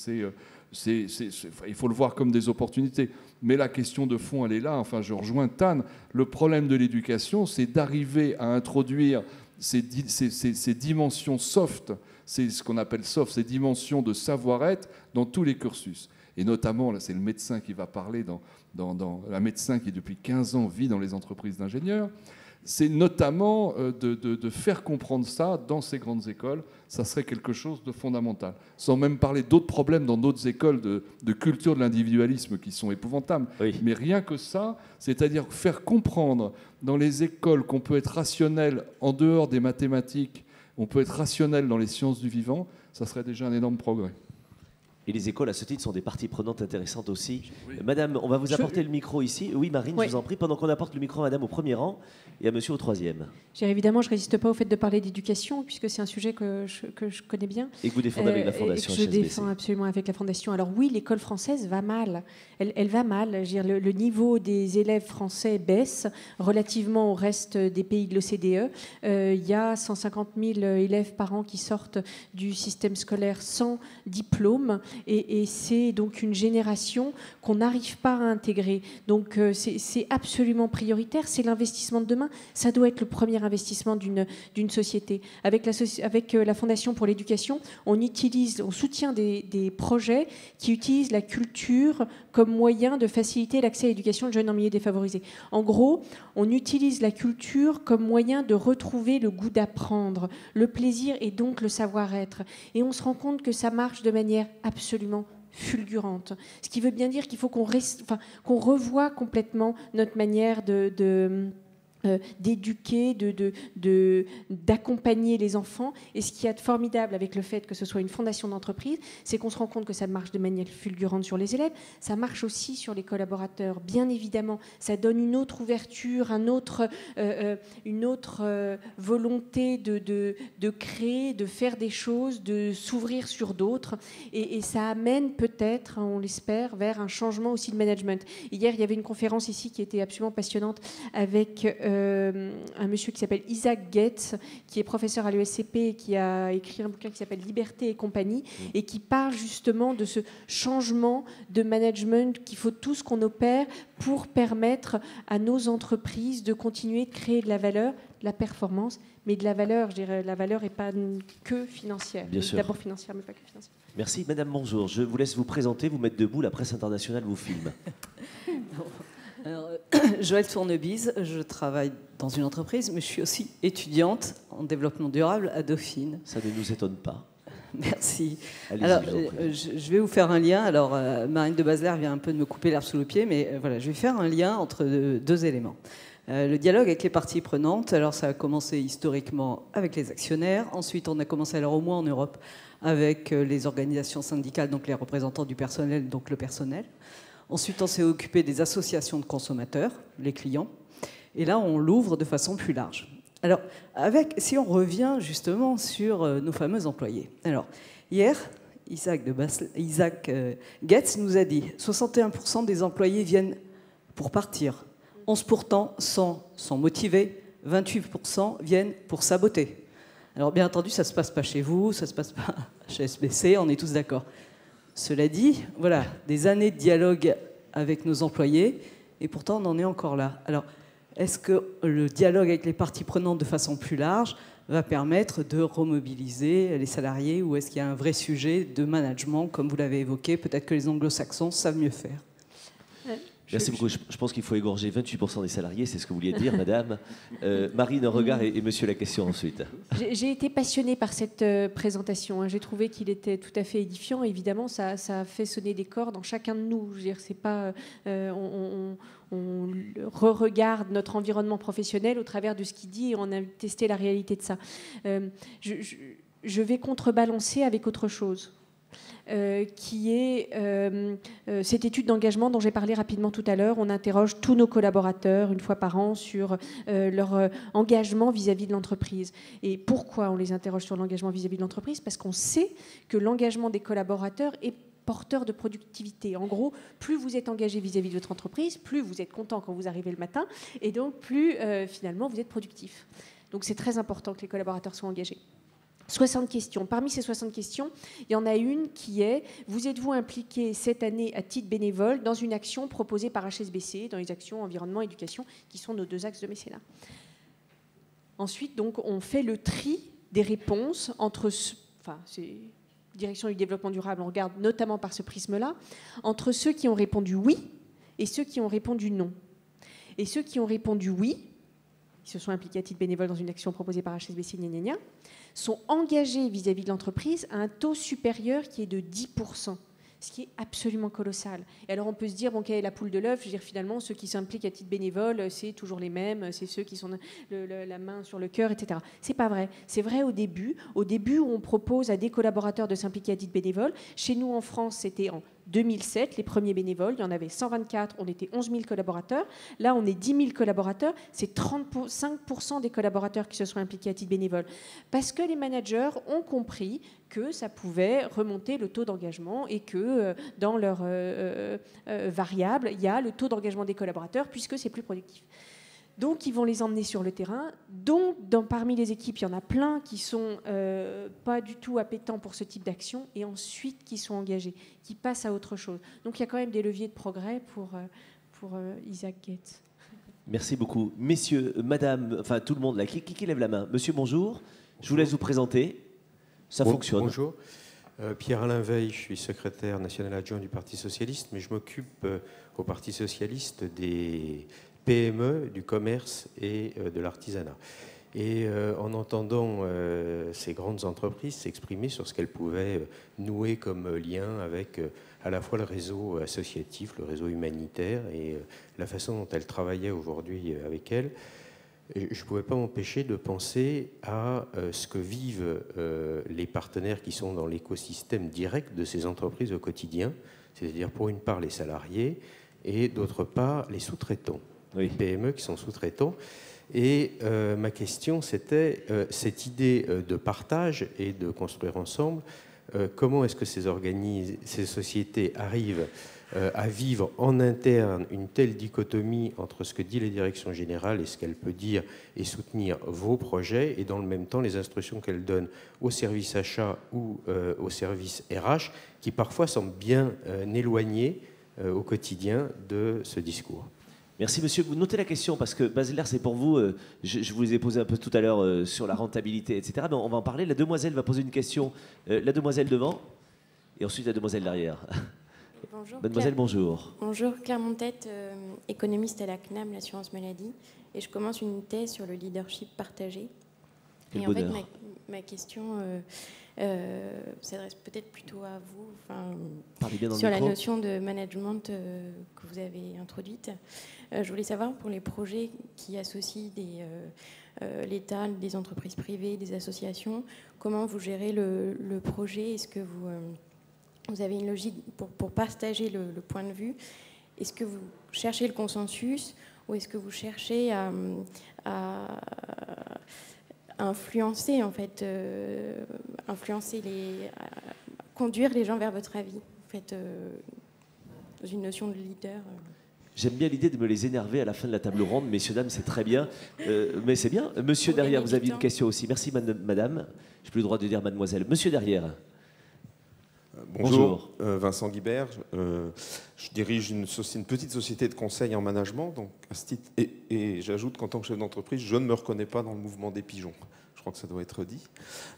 il faut le voir comme des opportunités. Mais la question de fond, elle est là. Enfin, je rejoins Tan. Le problème de l'éducation, c'est d'arriver à introduire ces dimensions soft, c'est ce qu'on appelle soft, ces dimensions de savoir-être dans tous les cursus. Et notamment, là, c'est le médecin qui va parler, un médecin qui depuis 15 ans vit dans les entreprises d'ingénieurs, c'est notamment de faire comprendre ça dans ces grandes écoles. Ça serait quelque chose de fondamental. Sans même parler d'autres problèmes dans d'autres écoles de culture de l'individualisme qui sont épouvantables. Oui. Mais rien que ça, c'est-à-dire faire comprendre dans les écoles qu'on peut être rationnel en dehors des mathématiques, on peut être rationnel dans les sciences du vivant, ça serait déjà un énorme progrès. Et les écoles, à ce titre, sont des parties prenantes intéressantes aussi. Oui. Madame, on va vous apporter le micro ici. Oui, Marine, je vous en prie, pendant qu'on apporte le micro à Madame au premier rang et à Monsieur au troisième. Évidemment, je ne résiste pas au fait de parler d'éducation, puisque c'est un sujet que je connais bien. Et que vous défendez avec la Fondation HSBC. Je défends absolument avec la Fondation. Alors oui, l'école française va mal. Elle va mal. Je veux dire, le niveau des élèves français baisse relativement au reste des pays de l'OCDE. Il y a 150 000 élèves par an qui sortent du système scolaire sans diplôme. et c'est donc une génération qu'on n'arrive pas à intégrer. Donc c'est absolument prioritaire, c'est l'investissement de demain, ça doit être le premier investissement d'une société. Avec la Fondation pour l'éducation, on soutient des projets qui utilisent la culture comme moyen de faciliter l'accès à l'éducation de jeunes en milieu défavorisé. En gros, on utilise la culture comme moyen de retrouver le goût d'apprendre, le plaisir et donc le savoir-être. Et on se rend compte que ça marche de manière absolument fulgurante. Ce qui veut bien dire qu'il faut qu'on revoie complètement notre manière d'éduquer, d'accompagner les enfants. Et ce qui est formidable avec le fait que ce soit une fondation d'entreprise, c'est qu'on se rend compte que ça marche de manière fulgurante sur les élèves, ça marche aussi sur les collaborateurs, bien évidemment. Ça donne une autre ouverture, une autre volonté de créer, de faire des choses, de s'ouvrir sur d'autres. Et ça amène peut-être, on l'espère, vers un changement aussi de management. Hier, il y avait une conférence ici qui était absolument passionnante avec un monsieur qui s'appelle Isaac Getz, qui est professeur à l'ESCP et qui a écrit un bouquin qui s'appelle Liberté et compagnie, et qui parle justement de ce changement de management qu'il faut tous qu'on opère pour permettre à nos entreprises de continuer de créer de la valeur, de la performance, mais de la valeur. Je dirais, la valeur n'est pas que financière. Bien sûr. D'abord financière, mais pas que financière. Merci. Madame, bonjour. Je vous laisse vous présenter, vous mettre debout. La presse internationale vous filme. Alors, Joëlle Tournebise, je travaille dans une entreprise, mais je suis aussi étudiante en développement durable à Dauphine. Ça ne nous étonne pas. Merci. Allez-y, Alors, je vous en prie. je vais vous faire un lien. Alors, Marine de Basler vient un peu de me couper l'herbe sous le pied, mais voilà, je vais faire un lien entre deux éléments. Le dialogue avec les parties prenantes, alors ça a commencé historiquement avec les actionnaires. Ensuite, on a commencé, alors au moins en Europe, avec les organisations syndicales, donc les représentants du personnel, donc le personnel. Ensuite, on s'est occupé des associations de consommateurs, les clients. Et là, on l'ouvre de façon plus large. Alors, si on revient justement sur nos fameux employés. Alors, hier, Isaac Getz nous a dit 61% des employés viennent pour partir, 11% sont motivés, 28% viennent pour saboter. Alors, bien entendu, ça ne se passe pas chez vous, ça ne se passe pas chez SBC, on est tous d'accord. Cela dit, voilà, des années de dialogue avec nos employés, et pourtant on en est encore là. Alors, est-ce que le dialogue avec les parties prenantes de façon plus large va permettre de remobiliser les salariés, ou est-ce qu'il y a un vrai sujet de management, comme vous l'avez évoqué? Peut-être que les anglo-saxons savent mieux faire. Merci beaucoup. Je pense qu'il faut égorger 28% des salariés, c'est ce que vous vouliez dire, madame. Marine, un regard et monsieur la question ensuite. J'ai été passionnée par cette présentation. J'ai trouvé qu'il était tout à fait édifiant. Évidemment, ça a fait sonner des cordes en chacun de nous. Je veux dire, c'est pas, on re-regarde notre environnement professionnel au travers de ce qu'il dit et on a testé la réalité de ça. Je vais contrebalancer avec autre chose. Qui est cette étude d'engagement dont j'ai parlé rapidement tout à l'heure. On interroge tous nos collaborateurs une fois par an sur leur engagement vis-à-vis de l'entreprise. Et pourquoi on les interroge sur l'engagement vis-à-vis de l'entreprise? Parce qu'on sait que l'engagement des collaborateurs est porteur de productivité. En gros, plus vous êtes engagé vis-à-vis de votre entreprise, plus vous êtes content quand vous arrivez le matin, et donc plus finalement vous êtes productif. Donc c'est très important que les collaborateurs soient engagés. 60 questions. Parmi ces 60 questions, il y en a une qui est « Vous êtes-vous impliqué cette année à titre bénévole dans une action proposée par HSBC, dans les actions environnement, éducation, qui sont nos 2 axes de mécénat ?» Ensuite, donc, on fait le tri des réponses entre... c'est direction du développement durable, on regarde notamment par ce prisme-là, entre ceux qui ont répondu oui et ceux qui ont répondu non. Et ceux qui ont répondu oui, ils se sont impliqués à titre bénévole dans une action proposée par HSBC, sont engagés vis-à-vis de l'entreprise à un taux supérieur qui est de 10%, ce qui est absolument colossal. Et alors on peut se dire, bon, quelle est la poule de l'œuf? Je veux dire, finalement, ceux qui s'impliquent à titre bénévole, c'est toujours les mêmes, c'est ceux qui sont la main sur le cœur, etc. C'est pas vrai. C'est vrai au début où on propose à des collaborateurs de s'impliquer à titre bénévole. Chez nous, en France, c'était en 2007, les premiers bénévoles, il y en avait 124, on était 11 000 collaborateurs. Là, on est 10 000 collaborateurs, c'est 35% des collaborateurs qui se sont impliqués à titre bénévole. Parce que les managers ont compris que ça pouvait remonter le taux d'engagement et que dans leur variable, il y a le taux d'engagement des collaborateurs puisque c'est plus productif. Donc, ils vont les emmener sur le terrain. Donc, parmi les équipes, il y en a plein qui sont pas du tout appétents pour ce type d'action et ensuite qui sont engagés, qui passent à autre chose. Donc, il y a quand même des leviers de progrès pour Isaac Getz. Merci beaucoup. Messieurs, madame, enfin tout le monde là, qui lève la main? Monsieur, bonjour. Je vous laisse vous présenter. Ça fonctionne. Bonjour. Pierre-Alain Veil, je suis secrétaire national adjoint du Parti socialiste, mais je m'occupe au Parti socialiste des PME, du commerce et de l'artisanat. Et en entendant ces grandes entreprises s'exprimer sur ce qu'elles pouvaient nouer comme lien avec à la fois le réseau associatif, le réseau humanitaire et la façon dont elles travaillaient aujourd'hui avec elles, je ne pouvais pas m'empêcher de penser à ce que vivent les partenaires qui sont dans l'écosystème direct de ces entreprises au quotidien, c'est-à-dire pour une part les salariés et d'autre part les sous-traitants, les PME qui sont sous-traitants. Et ma question, c'était cette idée de partage et de construire ensemble. Comment est-ce que ces sociétés arrivent à vivre en interne une telle dichotomie entre ce que dit la direction générale et ce qu'elle peut dire et soutenir vos projets, et dans le même temps les instructions qu'elle donne au service achat ou au service RH, qui parfois semblent bien éloignés au quotidien de ce discours. Merci monsieur. Vous notez la question parce que Basler, c'est pour vous. Je vous les ai posé un peu tout à l'heure sur la rentabilité, etc. Mais on va en parler. La demoiselle va poser une question. La demoiselle devant et ensuite la demoiselle derrière. Bonjour. Mademoiselle, bonjour. Bonjour, Claire Montette, économiste à la CNAM, l'assurance maladie. Et je commence une thèse sur le leadership partagé. Quel et bonheur. en fait, ma question s'adresse peut-être plutôt à vous, Parlez bien dans sur le la micro. notion de management que vous avez introduite. Je voulais savoir, pour les projets qui associent l'État, des entreprises privées, des associations, comment vous gérez le projet? Est-ce que vous avez une logique pour partager le point de vue? Est-ce que vous cherchez le consensus ou est-ce que vous cherchez à influencer, en fait, conduire les gens vers votre avis, en fait, dans une notion de leader? J'aime bien l'idée de me les énerver à la fin de la table ronde. Messieurs, dames, c'est très bien. Mais c'est bien. Monsieur derrière, vous aviez une question aussi. Merci, madame. Je n'ai plus le droit de dire mademoiselle. Monsieur derrière. Bonjour, Vincent Guibert. Je dirige une petite société de conseil en management. Donc, à ce titre, et j'ajoute qu'en tant que chef d'entreprise, je ne me reconnais pas dans le mouvement des pigeons. Je crois que ça doit être dit.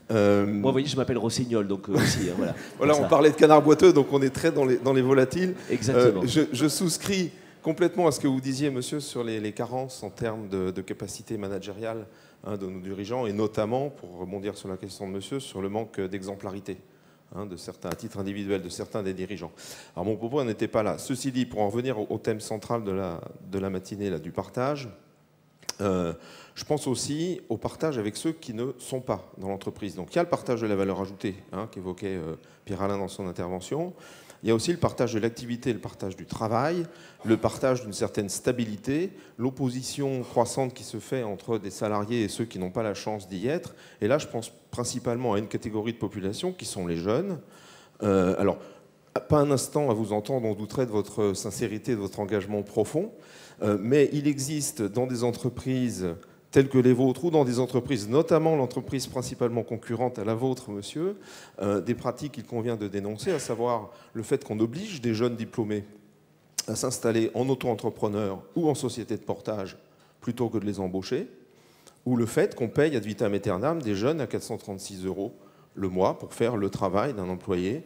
Moi, vous voyez, je m'appelle Rossignol, donc aussi, voilà. Voilà, on parlait de canard boiteux, donc on est très dans les volatiles. Exactement. Je souscris complètement à ce que vous disiez, monsieur, sur les carences en termes de capacité managériale de nos dirigeants, et notamment, pour rebondir sur la question de monsieur, sur le manque d'exemplarité de certains, à titre individuel, de certains des dirigeants. Alors mon propos n'était pas là. Ceci dit, pour en revenir au thème central de la matinée là, du partage, je pense aussi au partage avec ceux qui ne sont pas dans l'entreprise. Donc il y a le partage de la valeur ajoutée, qu'évoquait Pierre-Alain dans son intervention. Il y a aussi le partage de l'activité, le partage du travail, le partage d'une certaine stabilité, l'opposition croissante qui se fait entre des salariés et ceux qui n'ont pas la chance d'y être. Et là, je pense principalement à une catégorie de population qui sont les jeunes. Alors, pas un instant à vous entendre, on douterait de votre sincérité, de votre engagement profond, mais il existe dans des entreprises telles que les vôtres ou dans des entreprises, notamment l'entreprise principalement concurrente à la vôtre, monsieur, des pratiques qu'il convient de dénoncer, à savoir le fait qu'on oblige des jeunes diplômés à s'installer en auto-entrepreneur ou en société de portage plutôt que de les embaucher, ou le fait qu'on paye ad vitam aeternam des jeunes à 436 € le mois pour faire le travail d'un employé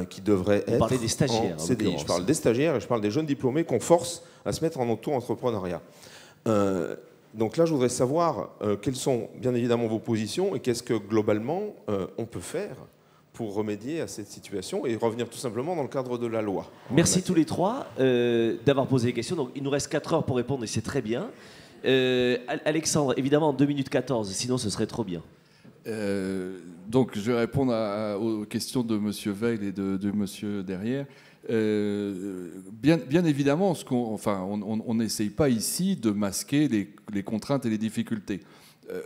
qui devrait être parlez des stagiaires, en CDI. en Je parle des stagiaires et je parle des jeunes diplômés qu'on force à se mettre en auto-entrepreneuriat. Donc là, je voudrais savoir quelles sont bien évidemment vos positions et qu'est-ce que globalement on peut faire pour remédier à cette situation et revenir tout simplement dans le cadre de la loi. Merci tous les trois d'avoir posé les questions. Donc, il nous reste 4 heures pour répondre et c'est très bien. Alexandre, évidemment en 2 minutes 14, sinon ce serait trop bien. Donc je vais répondre aux questions de M. Veil et de M. derrière. Bien évidemment, on n'essaye pas ici de masquer les contraintes et les difficultés.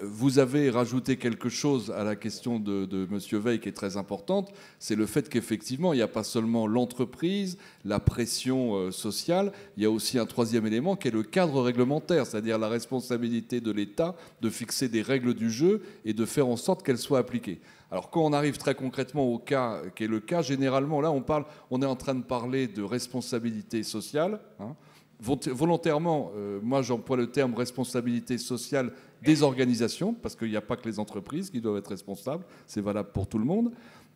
Vous avez rajouté quelque chose à la question de M. Veil qui est très importante, c'est le fait qu'effectivement, il n'y a pas seulement l'entreprise, la pression sociale, il y a aussi un troisième élément qui est le cadre réglementaire, c'est-à-dire la responsabilité de l'État de fixer des règles du jeu et de faire en sorte qu'elles soient appliquées. Alors quand on arrive très concrètement au cas qui est le cas, généralement là on est en train de parler de responsabilité sociale, hein. Volontairement, moi j'emploie le terme responsabilité sociale des organisations, parce qu'il n'y a pas que les entreprises qui doivent être responsables, c'est valable pour tout le monde.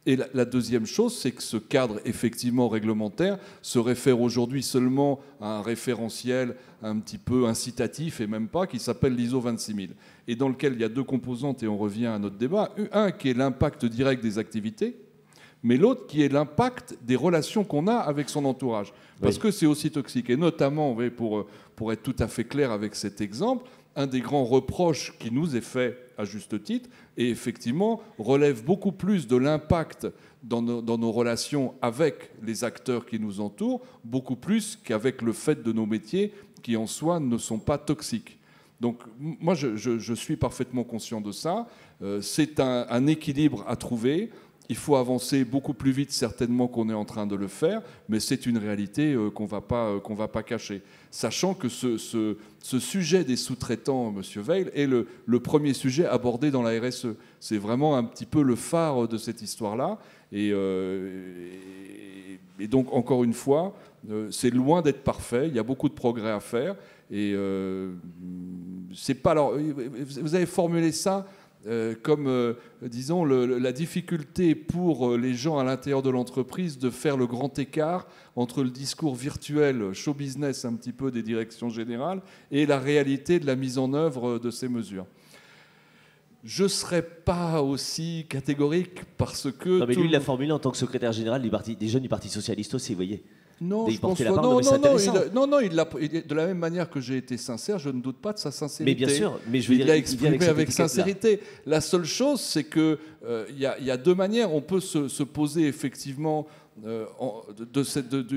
Et la deuxième chose, c'est que ce cadre effectivement réglementaire se réfère aujourd'hui seulement à un référentiel un petit peu incitatif, et même pas, qui s'appelle l'ISO 26000, et dans lequel il y a deux composantes, et on revient à notre débat. Un qui est l'impact direct des activités, mais l'autre qui est l'impact des relations qu'on a avec son entourage. Parce que c'est aussi toxique. Et notamment, pour être tout à fait clair avec cet exemple, un des grands reproches qui nous est fait à juste titre, et effectivement, relève beaucoup plus de l'impact dans nos relations avec les acteurs qui nous entourent, beaucoup plus qu'avec le fait de nos métiers qui, en soi, ne sont pas toxiques. Donc, moi, je suis parfaitement conscient de ça. C'est un équilibre à trouver. Il faut avancer beaucoup plus vite certainement qu'on est en train de le faire, mais c'est une réalité qu'on va pas cacher. Sachant que ce sujet des sous-traitants, M. Veil, est le premier sujet abordé dans la RSE. C'est vraiment un petit peu le phare de cette histoire-là. Et donc, encore une fois, c'est loin d'être parfait. Il y a beaucoup de progrès à faire. Et c'est pas... Alors, vous avez formulé ça comme, disons, la difficulté pour les gens à l'intérieur de l'entreprise de faire le grand écart entre le discours virtuel, show business un petit peu des directions générales, et la réalité de la mise en œuvre de ces mesures. Je ne serais pas aussi catégorique parce que... Non, mais lui, il l'a formulé en tant que secrétaire général des jeunes du Parti Socialiste aussi, vous voyez. Non, je pense que non, de la même manière que j'ai été sincère, je ne doute pas de sa sincérité. Mais bien sûr, mais je veux dire, il l'a exprimé avec sincérité. La seule chose, c'est que y a deux manières. On peut se poser effectivement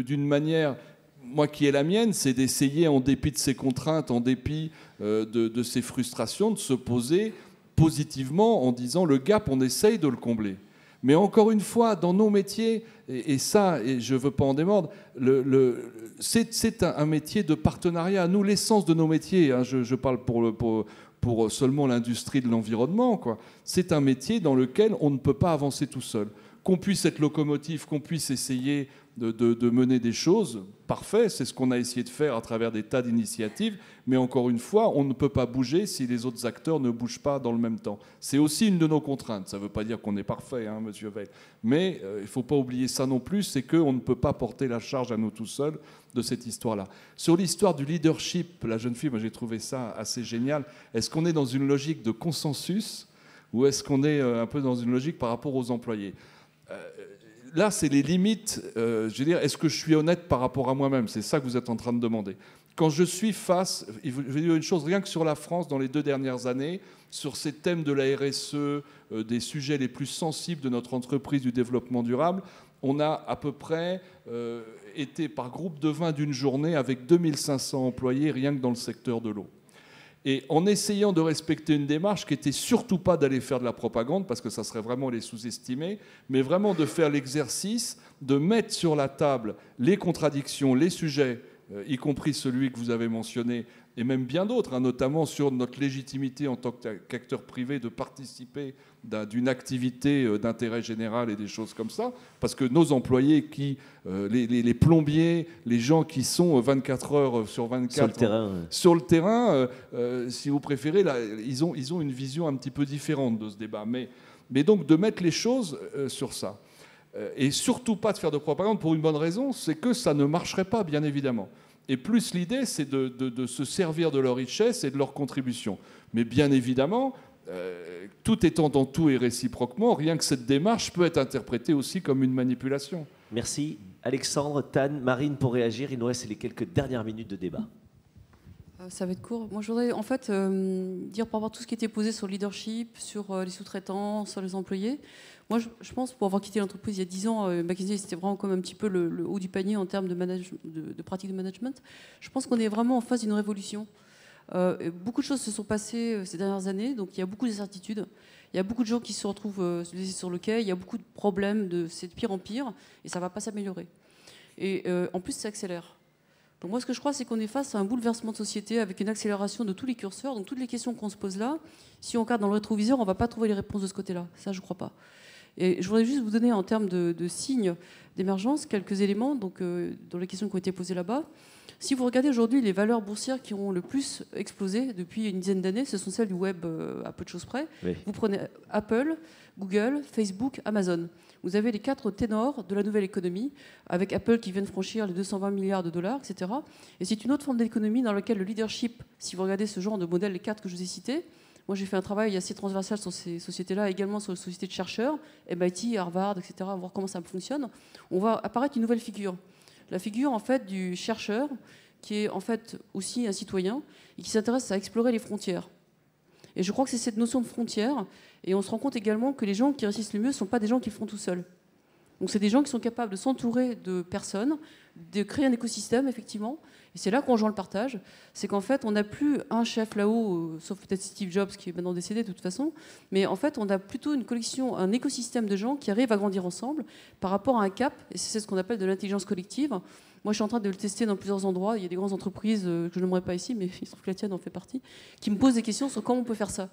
d'une manière, moi qui est la mienne, c'est d'essayer, en dépit de ses contraintes, en dépit de ses frustrations, de se poser positivement en disant le gap, on essaye de le combler. Mais encore une fois, dans nos métiers, et je ne veux pas en démordre, c'est un métier de partenariat. Nous, l'essence de nos métiers, hein, je parle pour seulement l'industrie de l'environnement, quoi. C'est un métier dans lequel on ne peut pas avancer tout seul. Qu'on puisse être locomotive, qu'on puisse essayer de mener des choses, parfait, c'est ce qu'on a essayé de faire à travers des tas d'initiatives, mais encore une fois, on ne peut pas bouger si les autres acteurs ne bougent pas dans le même temps. C'est aussi une de nos contraintes, ça ne veut pas dire qu'on est parfait, hein, Monsieur Veil, mais il ne faut pas oublier ça non plus, c'est qu'on ne peut pas porter la charge à nous tout seuls de cette histoire-là. Sur l'histoire du leadership, la jeune fille, moi j'ai trouvé ça assez génial. Est-ce qu'on est dans une logique de consensus ou est-ce qu'on est un peu dans une logique par rapport aux employés ? Là, c'est les limites. Je veux dire, est-ce que je suis honnête par rapport à moi-même ? C'est ça que vous êtes en train de demander. Quand je suis face, je vais dire une chose, rien que sur la France, dans les 2 dernières années, sur ces thèmes de la RSE, des sujets les plus sensibles de notre entreprise du développement durable, on a à peu près été par groupe de 20 d'une journée avec 2500 employés rien que dans le secteur de l'eau. Et en essayant de respecter une démarche qui n'était surtout pas d'aller faire de la propagande, parce que ça serait vraiment les sous-estimer, mais vraiment de faire l'exercice, de mettre sur la table les contradictions, les sujets, y compris celui que vous avez mentionné, et même bien d'autres, hein, notamment sur notre légitimité en tant qu'acteur privé de participer d'une activité d'intérêt général et des choses comme ça, parce que nos employés, les plombiers, les gens qui sont 24 heures sur 24 sur le terrain, si vous préférez, là, ils ont une vision un petit peu différente de ce débat. Mais donc de mettre les choses sur ça. Et surtout pas de faire de propagande pour une bonne raison, c'est que ça ne marcherait pas, bien évidemment. Et plus l'idée, c'est de se servir de leur richesse et de leur contribution. Mais bien évidemment, tout étant dans tout et réciproquement, rien que cette démarche peut être interprétée aussi comme une manipulation. Merci. Alexandre, Tan, Marine pour réagir. Il nous reste les quelques dernières minutes de débat. Ça va être court. Moi, je voudrais en fait dire par rapport à tout ce qui était posé sur le leadership, sur les sous-traitants, sur les employés. Moi, je pense, pour avoir quitté l'entreprise il y a 10 ans, McKinsey, c'était vraiment comme un petit peu le haut du panier en termes de pratiques de management. Je pense qu'on est vraiment en face d'une révolution. Beaucoup de choses se sont passées ces dernières années, donc il y a beaucoup d'incertitudes. Il y a beaucoup de gens qui se retrouvent sur le quai, il y a beaucoup de problèmes, c'est de pire en pire, et ça ne va pas s'améliorer. Et en plus, ça accélère. Donc moi, ce que je crois, c'est qu'on est face à un bouleversement de société avec une accélération de tous les curseurs. Donc toutes les questions qu'on se pose là, si on regarde dans le rétroviseur, on ne va pas trouver les réponses de ce côté-là. Ça, je ne crois pas. Et je voudrais juste vous donner, en termes de signes d'émergence, quelques éléments dans les questions qui ont été posées là-bas. Si vous regardez aujourd'hui les valeurs boursières qui ont le plus explosé depuis une dizaine d'années, ce sont celles du web à peu de choses près. Oui. Vous prenez Apple, Google, Facebook, Amazon. Vous avez les 4 ténors de la nouvelle économie, avec Apple qui vient de franchir les 220 milliards de dollars, etc. Et c'est une autre forme d'économie dans laquelle le leadership, si vous regardez ce genre de modèle, les 4 que je vous ai cités, moi j'ai fait un travail assez transversal sur ces sociétés-là, également sur les sociétés de chercheurs, MIT, Harvard, etc., voir comment ça fonctionne. On va apparaître une nouvelle figure. La figure en fait du chercheur, qui est en fait aussi un citoyen, et qui s'intéresse à explorer les frontières. Et je crois que c'est cette notion de frontière. Et on se rend compte également que les gens qui réussissent le mieux ne sont pas des gens qui le font tout seuls. Donc c'est des gens qui sont capables de s'entourer de personnes, de créer un écosystème, effectivement. Et c'est là qu'on rejoint le partage. C'est qu'en fait, on n'a plus un chef là-haut, sauf peut-être Steve Jobs, qui est maintenant décédé de toute façon. Mais en fait, on a plutôt une collection, un écosystème de gens qui arrivent à grandir ensemble par rapport à un cap. Et c'est ce qu'on appelle de l'intelligence collective. Moi, je suis en train de le tester dans plusieurs endroits. Il y a des grandes entreprises que je n'aimerais pas ici, mais il se trouve que la tienne en fait partie, qui me posent des questions sur comment on peut faire ça.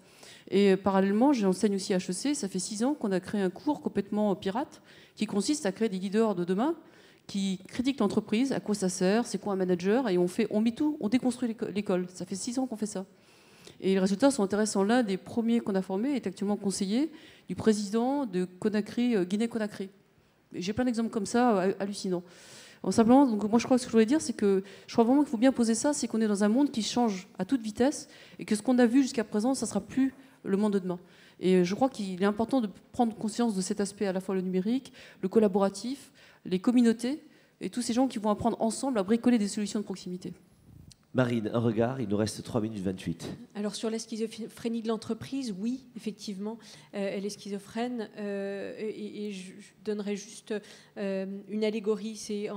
Et parallèlement, j'enseigne aussi à HEC. Ça fait 6 ans qu'on a créé un cours complètement pirate qui consiste à créer des leaders de demain qui critiquent l'entreprise, à quoi ça sert, c'est quoi un manager, et on déconstruit l'école. Ça fait 6 ans qu'on fait ça. Et les résultats sont intéressants. L'un des premiers qu'on a formés est actuellement conseiller du président de Conakry, Guinée-Conakry. J'ai plein d'exemples comme ça, hallucinants. Simplement, donc moi je crois que ce que je voulais dire, c'est que je crois vraiment qu'il faut bien poser ça, c'est qu'on est dans un monde qui change à toute vitesse et que ce qu'on a vu jusqu'à présent, ça ne sera plus le monde de demain. Et je crois qu'il est important de prendre conscience de cet aspect, à la fois le numérique, le collaboratif, les communautés et tous ces gens qui vont apprendre ensemble à bricoler des solutions de proximité. Marine, un regard, il nous reste 3 minutes 28. Alors sur la schizophrénie de l'entreprise, oui, effectivement, elle est schizophrène. Et je donnerai juste une allégorie. C'est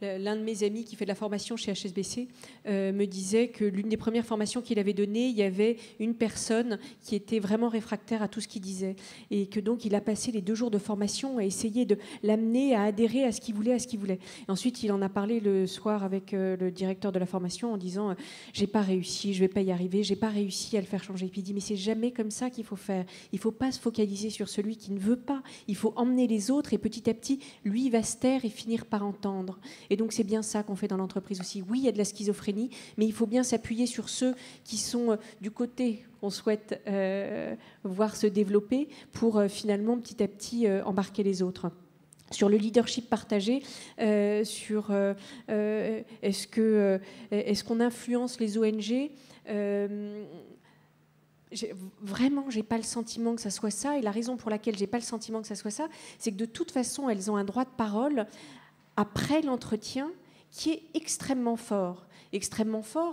l'un de mes amis qui fait de la formation chez HSBC me disait que l'une des premières formations qu'il avait données, il y avait une personne qui était vraiment réfractaire à tout ce qu'il disait. Et que donc il a passé les 2 jours de formation à essayer de l'amener à adhérer à ce qu'il voulait, Et ensuite, il en a parlé le soir avec le directeur de la formation en disant j'ai pas réussi, je vais pas y arriver, j'ai pas réussi à le faire changer. Puis il dit mais c'est jamais comme ça qu'il faut faire. Il faut pas se focaliser sur celui qui ne veut pas. Il faut emmener les autres et petit à petit, lui il va se taire et finir par entendre. Et donc c'est bien ça qu'on fait dans l'entreprise aussi. Oui, il y a de la schizophrénie, mais il faut bien s'appuyer sur ceux qui sont du côté qu'on souhaite voir se développer pour finalement petit à petit embarquer les autres. Sur le leadership partagé, est-ce qu'on influence les ONG Vraiment, j'ai pas le sentiment que ça soit ça. Et la raison pour laquelle j'ai pas le sentiment que ça soit ça, c'est que de toute façon, elles ont un droit de parole après l'entretien qui est extrêmement fort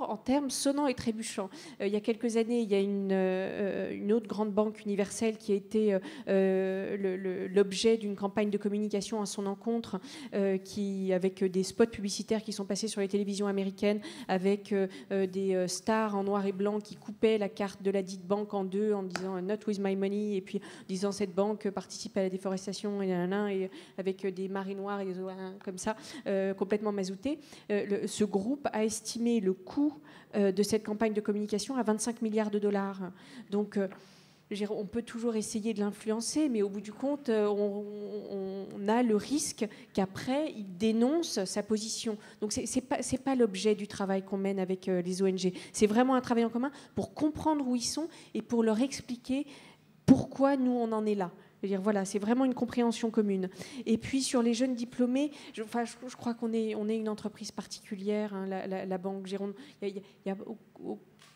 en termes sonnants et trébuchants. Il y a quelques années, il y a une autre grande banque universelle qui a été l'objet d'une campagne de communication à son encontre, avec des spots publicitaires qui sont passés sur les télévisions américaines, avec des stars en noir et blanc qui coupaient la carte de la dite banque en 2 en disant « Not with my money » et puis en disant « Cette banque participe à la déforestation » et avec des marées noires et des comme ça, complètement mazoutés. Ce groupe a estimé le coût de cette campagne de communication à 25 milliards de dollars. Donc, on peut toujours essayer de l'influencer, mais au bout du compte, on a le risque qu'après, il dénonce sa position. Donc, c'est pas l'objet du travail qu'on mène avec les ONG. C'est vraiment un travail en commun pour comprendre où ils sont et pour leur expliquer pourquoi nous, on en est là. Voilà, c'est vraiment une compréhension commune. Et puis sur les jeunes diplômés, je crois qu'on est une entreprise particulière, hein, la banque Gironde.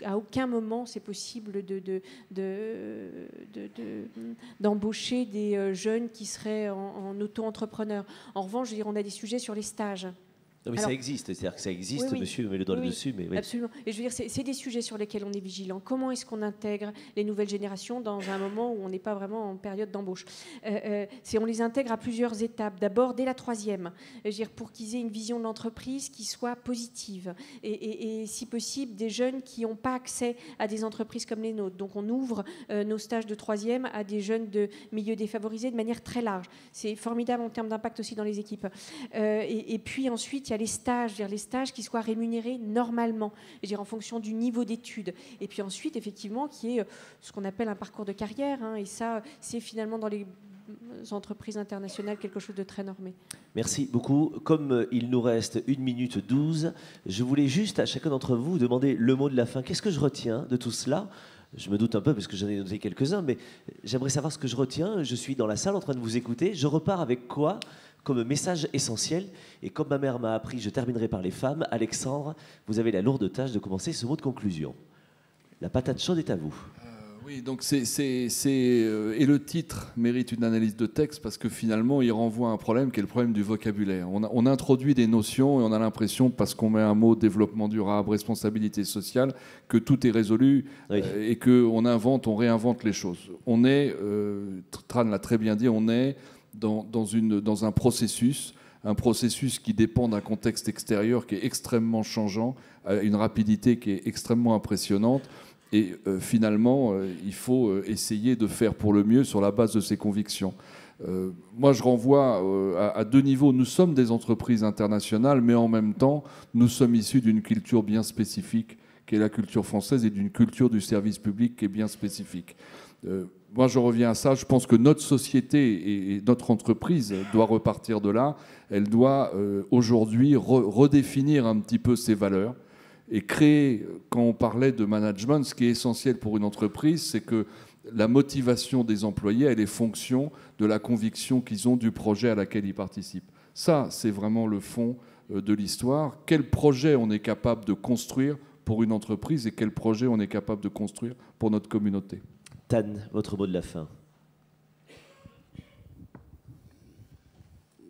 À aucun moment c'est possible d'embaucher des jeunes qui seraient en auto-entrepreneurs. En revanche, on a des sujets sur les stages. Non, mais ça existe, c'est-à-dire que ça existe, oui. monsieur met le doigt dessus. Mais oui. Absolument. Et je veux dire, c'est des sujets sur lesquels on est vigilant. Comment est-ce qu'on intègre les nouvelles générations dans un moment où on n'est pas vraiment en période d'embauche On les intègre à plusieurs étapes. D'abord, dès la 3e, je veux dire, pour qu'ils aient une vision de l'entreprise qui soit positive. Et si possible, des jeunes qui n'ont pas accès à des entreprises comme les nôtres. Donc on ouvre nos stages de 3e à des jeunes de milieux défavorisés de manière très large. C'est formidable en termes d'impact aussi dans les équipes. Et puis ensuite, il y a les stages qui soient rémunérés normalement, en fonction du niveau d'études. Et puis ensuite, effectivement, qui est ce qu'on appelle un parcours de carrière. Et ça, c'est finalement dans les entreprises internationales quelque chose de très normé. Merci beaucoup. Comme il nous reste 1 minute 12, je voulais juste à chacun d'entre vous demander le mot de la fin. Qu'est-ce que je retiens de tout cela ? Je me doute un peu parce que j'en ai noté quelques-uns, mais j'aimerais savoir ce que je retiens. Je suis dans la salle en train de vous écouter. Je repars avec quoi comme message essentiel? Et comme ma mère m'a appris, je terminerai par les femmes. Alexandre, vous avez la lourde tâche de commencer ce mot de conclusion. La patate chaude est à vous. Oui, donc et le titre mérite une analyse de texte parce que finalement, il renvoie à un problème qui est le problème du vocabulaire. On introduit des notions et on a l'impression, parce qu'on met un mot développement durable, responsabilité sociale, que tout est résolu et qu'on on réinvente les choses. On est, Tran l'a très bien dit, on est dans un processus qui dépend d'un contexte extérieur qui est extrêmement changeant, à une rapidité qui est extrêmement impressionnante. Et finalement, il faut essayer de faire pour le mieux sur la base de ses convictions. Moi, je renvoie à 2 niveaux. Nous sommes des entreprises internationales, mais en même temps, nous sommes issus d'une culture bien spécifique, qui est la culture française, et d'une culture du service public qui est bien spécifique. Moi, je reviens à ça. Je pense que notre société et notre entreprise doit repartir de là. Elle doit aujourd'hui redéfinir un petit peu ses valeurs et créer, quand on parlait de management, ce qui est essentiel pour une entreprise, c'est que la motivation des employés, elle est fonction de la conviction qu'ils ont du projet à laquelle ils participent. Ça, c'est vraiment le fond de l'histoire. Quel projet on est capable de construire pour une entreprise et quel projet on est capable de construire pour notre communauté. Tan, votre mot de la fin.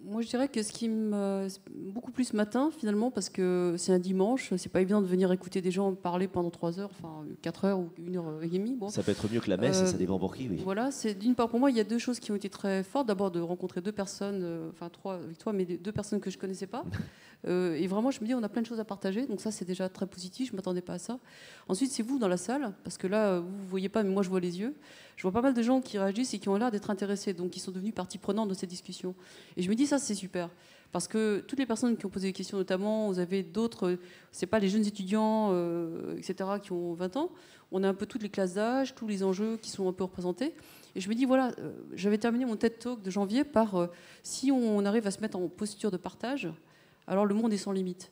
Moi, je dirais que ce qui me... beaucoup plus matin, finalement, parce que c'est un dimanche, c'est pas évident de venir écouter des gens parler pendant 3 heures, enfin 4 heures ou 1h30. Bon. Ça peut être mieux que la messe, ça dépend pour qui, oui. Voilà, c'est d'une part, pour moi, il y a 2 choses qui ont été très fortes. D'abord, de rencontrer 2 personnes, enfin 3 avec toi, mais 2 personnes que je connaissais pas. Et vraiment, je me dis, on a plein de choses à partager, donc ça, c'est déjà très positif, je m'attendais pas à ça. Ensuite, c'est vous dans la salle, parce que là, vous voyez pas, mais moi, je vois les yeux. Je vois pas mal de gens qui réagissent et qui ont l'air d'être intéressés, donc qui sont devenus partie prenante de cette discussion. Et je me dis, ça, c'est super. Parce que toutes les personnes qui ont posé des questions, notamment, vous avez d'autres, c'est pas les jeunes étudiants, etc., qui ont 20 ans. On a un peu toutes les classes d'âge, tous les enjeux qui sont un peu représentés. Et je me dis, voilà, j'avais terminé mon TED Talk de janvier par si on arrive à se mettre en posture de partage, alors le monde est sans limite.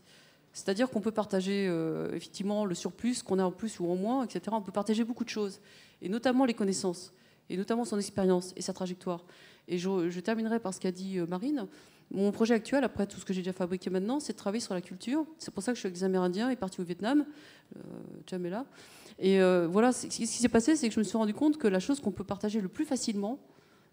C'est-à-dire qu'on peut partager effectivement le surplus qu'on a en plus ou en moins, etc. On peut partager beaucoup de choses, et notamment les connaissances, et notamment son expérience et sa trajectoire. Et je terminerai par ce qu'a dit Marine. Mon projet actuel, après tout ce que j'ai déjà fabriqué maintenant, c'est de travailler sur la culture. C'est pour ça que je suis avec des Amérindiens et parti au Vietnam. Cham est là. Et voilà, ce qui s'est passé, c'est que je me suis rendu compte que la chose qu'on peut partager le plus facilement,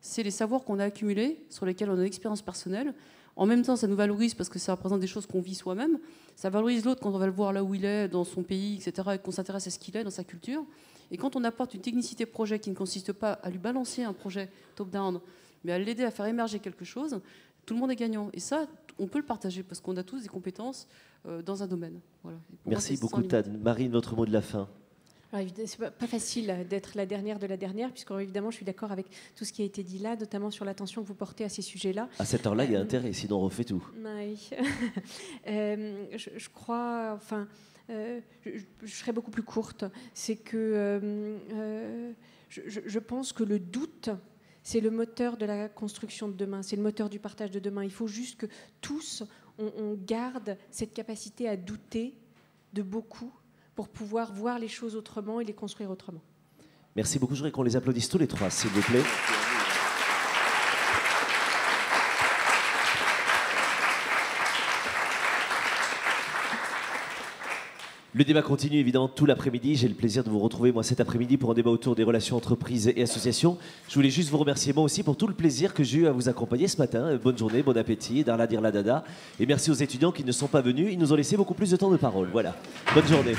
c'est les savoirs qu'on a accumulés, sur lesquels on a une expérience personnelle. En même temps, ça nous valorise parce que ça représente des choses qu'on vit soi-même. Ça valorise l'autre quand on va le voir là où il est, dans son pays, etc., et qu'on s'intéresse à ce qu'il est, dans sa culture. Et quand on apporte une technicité de projet qui ne consiste pas à lui balancer un projet top-down, mais à l'aider à faire émerger quelque chose, tout le monde est gagnant. Et ça, on peut le partager parce qu'on a tous des compétences dans un domaine. Voilà. Merci beaucoup, Tan. Marine, votre mot de la fin. C'est pas facile d'être la dernière de la dernière, puisque évidemment je suis d'accord avec tout ce qui a été dit là, notamment sur l'attention que vous portez à ces sujets-là. À cette heure-là, il y a intérêt, sinon on refait tout. Oui. Je crois, enfin, je serai beaucoup plus courte. C'est que je pense que le doute, c'est le moteur de la construction de demain, c'est le moteur du partage de demain. Il faut juste que tous, on garde cette capacité à douter de beaucoup, pour pouvoir voir les choses autrement et les construire autrement. Merci beaucoup. Je voudrais qu'on les applaudisse tous les 3, s'il vous plaît. Le débat continue évidemment tout l'après-midi. J'ai le plaisir de vous retrouver moi cet après-midi pour un débat autour des relations entreprises et associations. Je voulais juste vous remercier moi aussi pour tout le plaisir que j'ai eu à vous accompagner ce matin. Bonne journée, bon appétit, darla dirla dada. Et merci aux étudiants qui ne sont pas venus. Ils nous ont laissé beaucoup plus de temps de parole. Voilà. Bonne journée.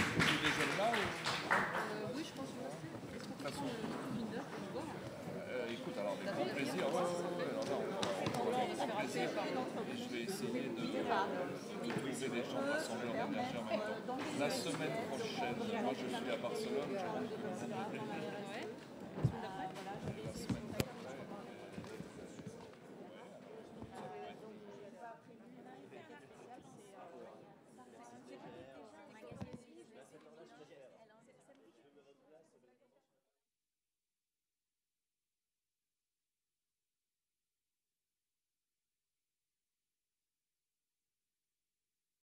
La semaine prochaine, moi je suis à Barcelone, je rentre le 22 mai.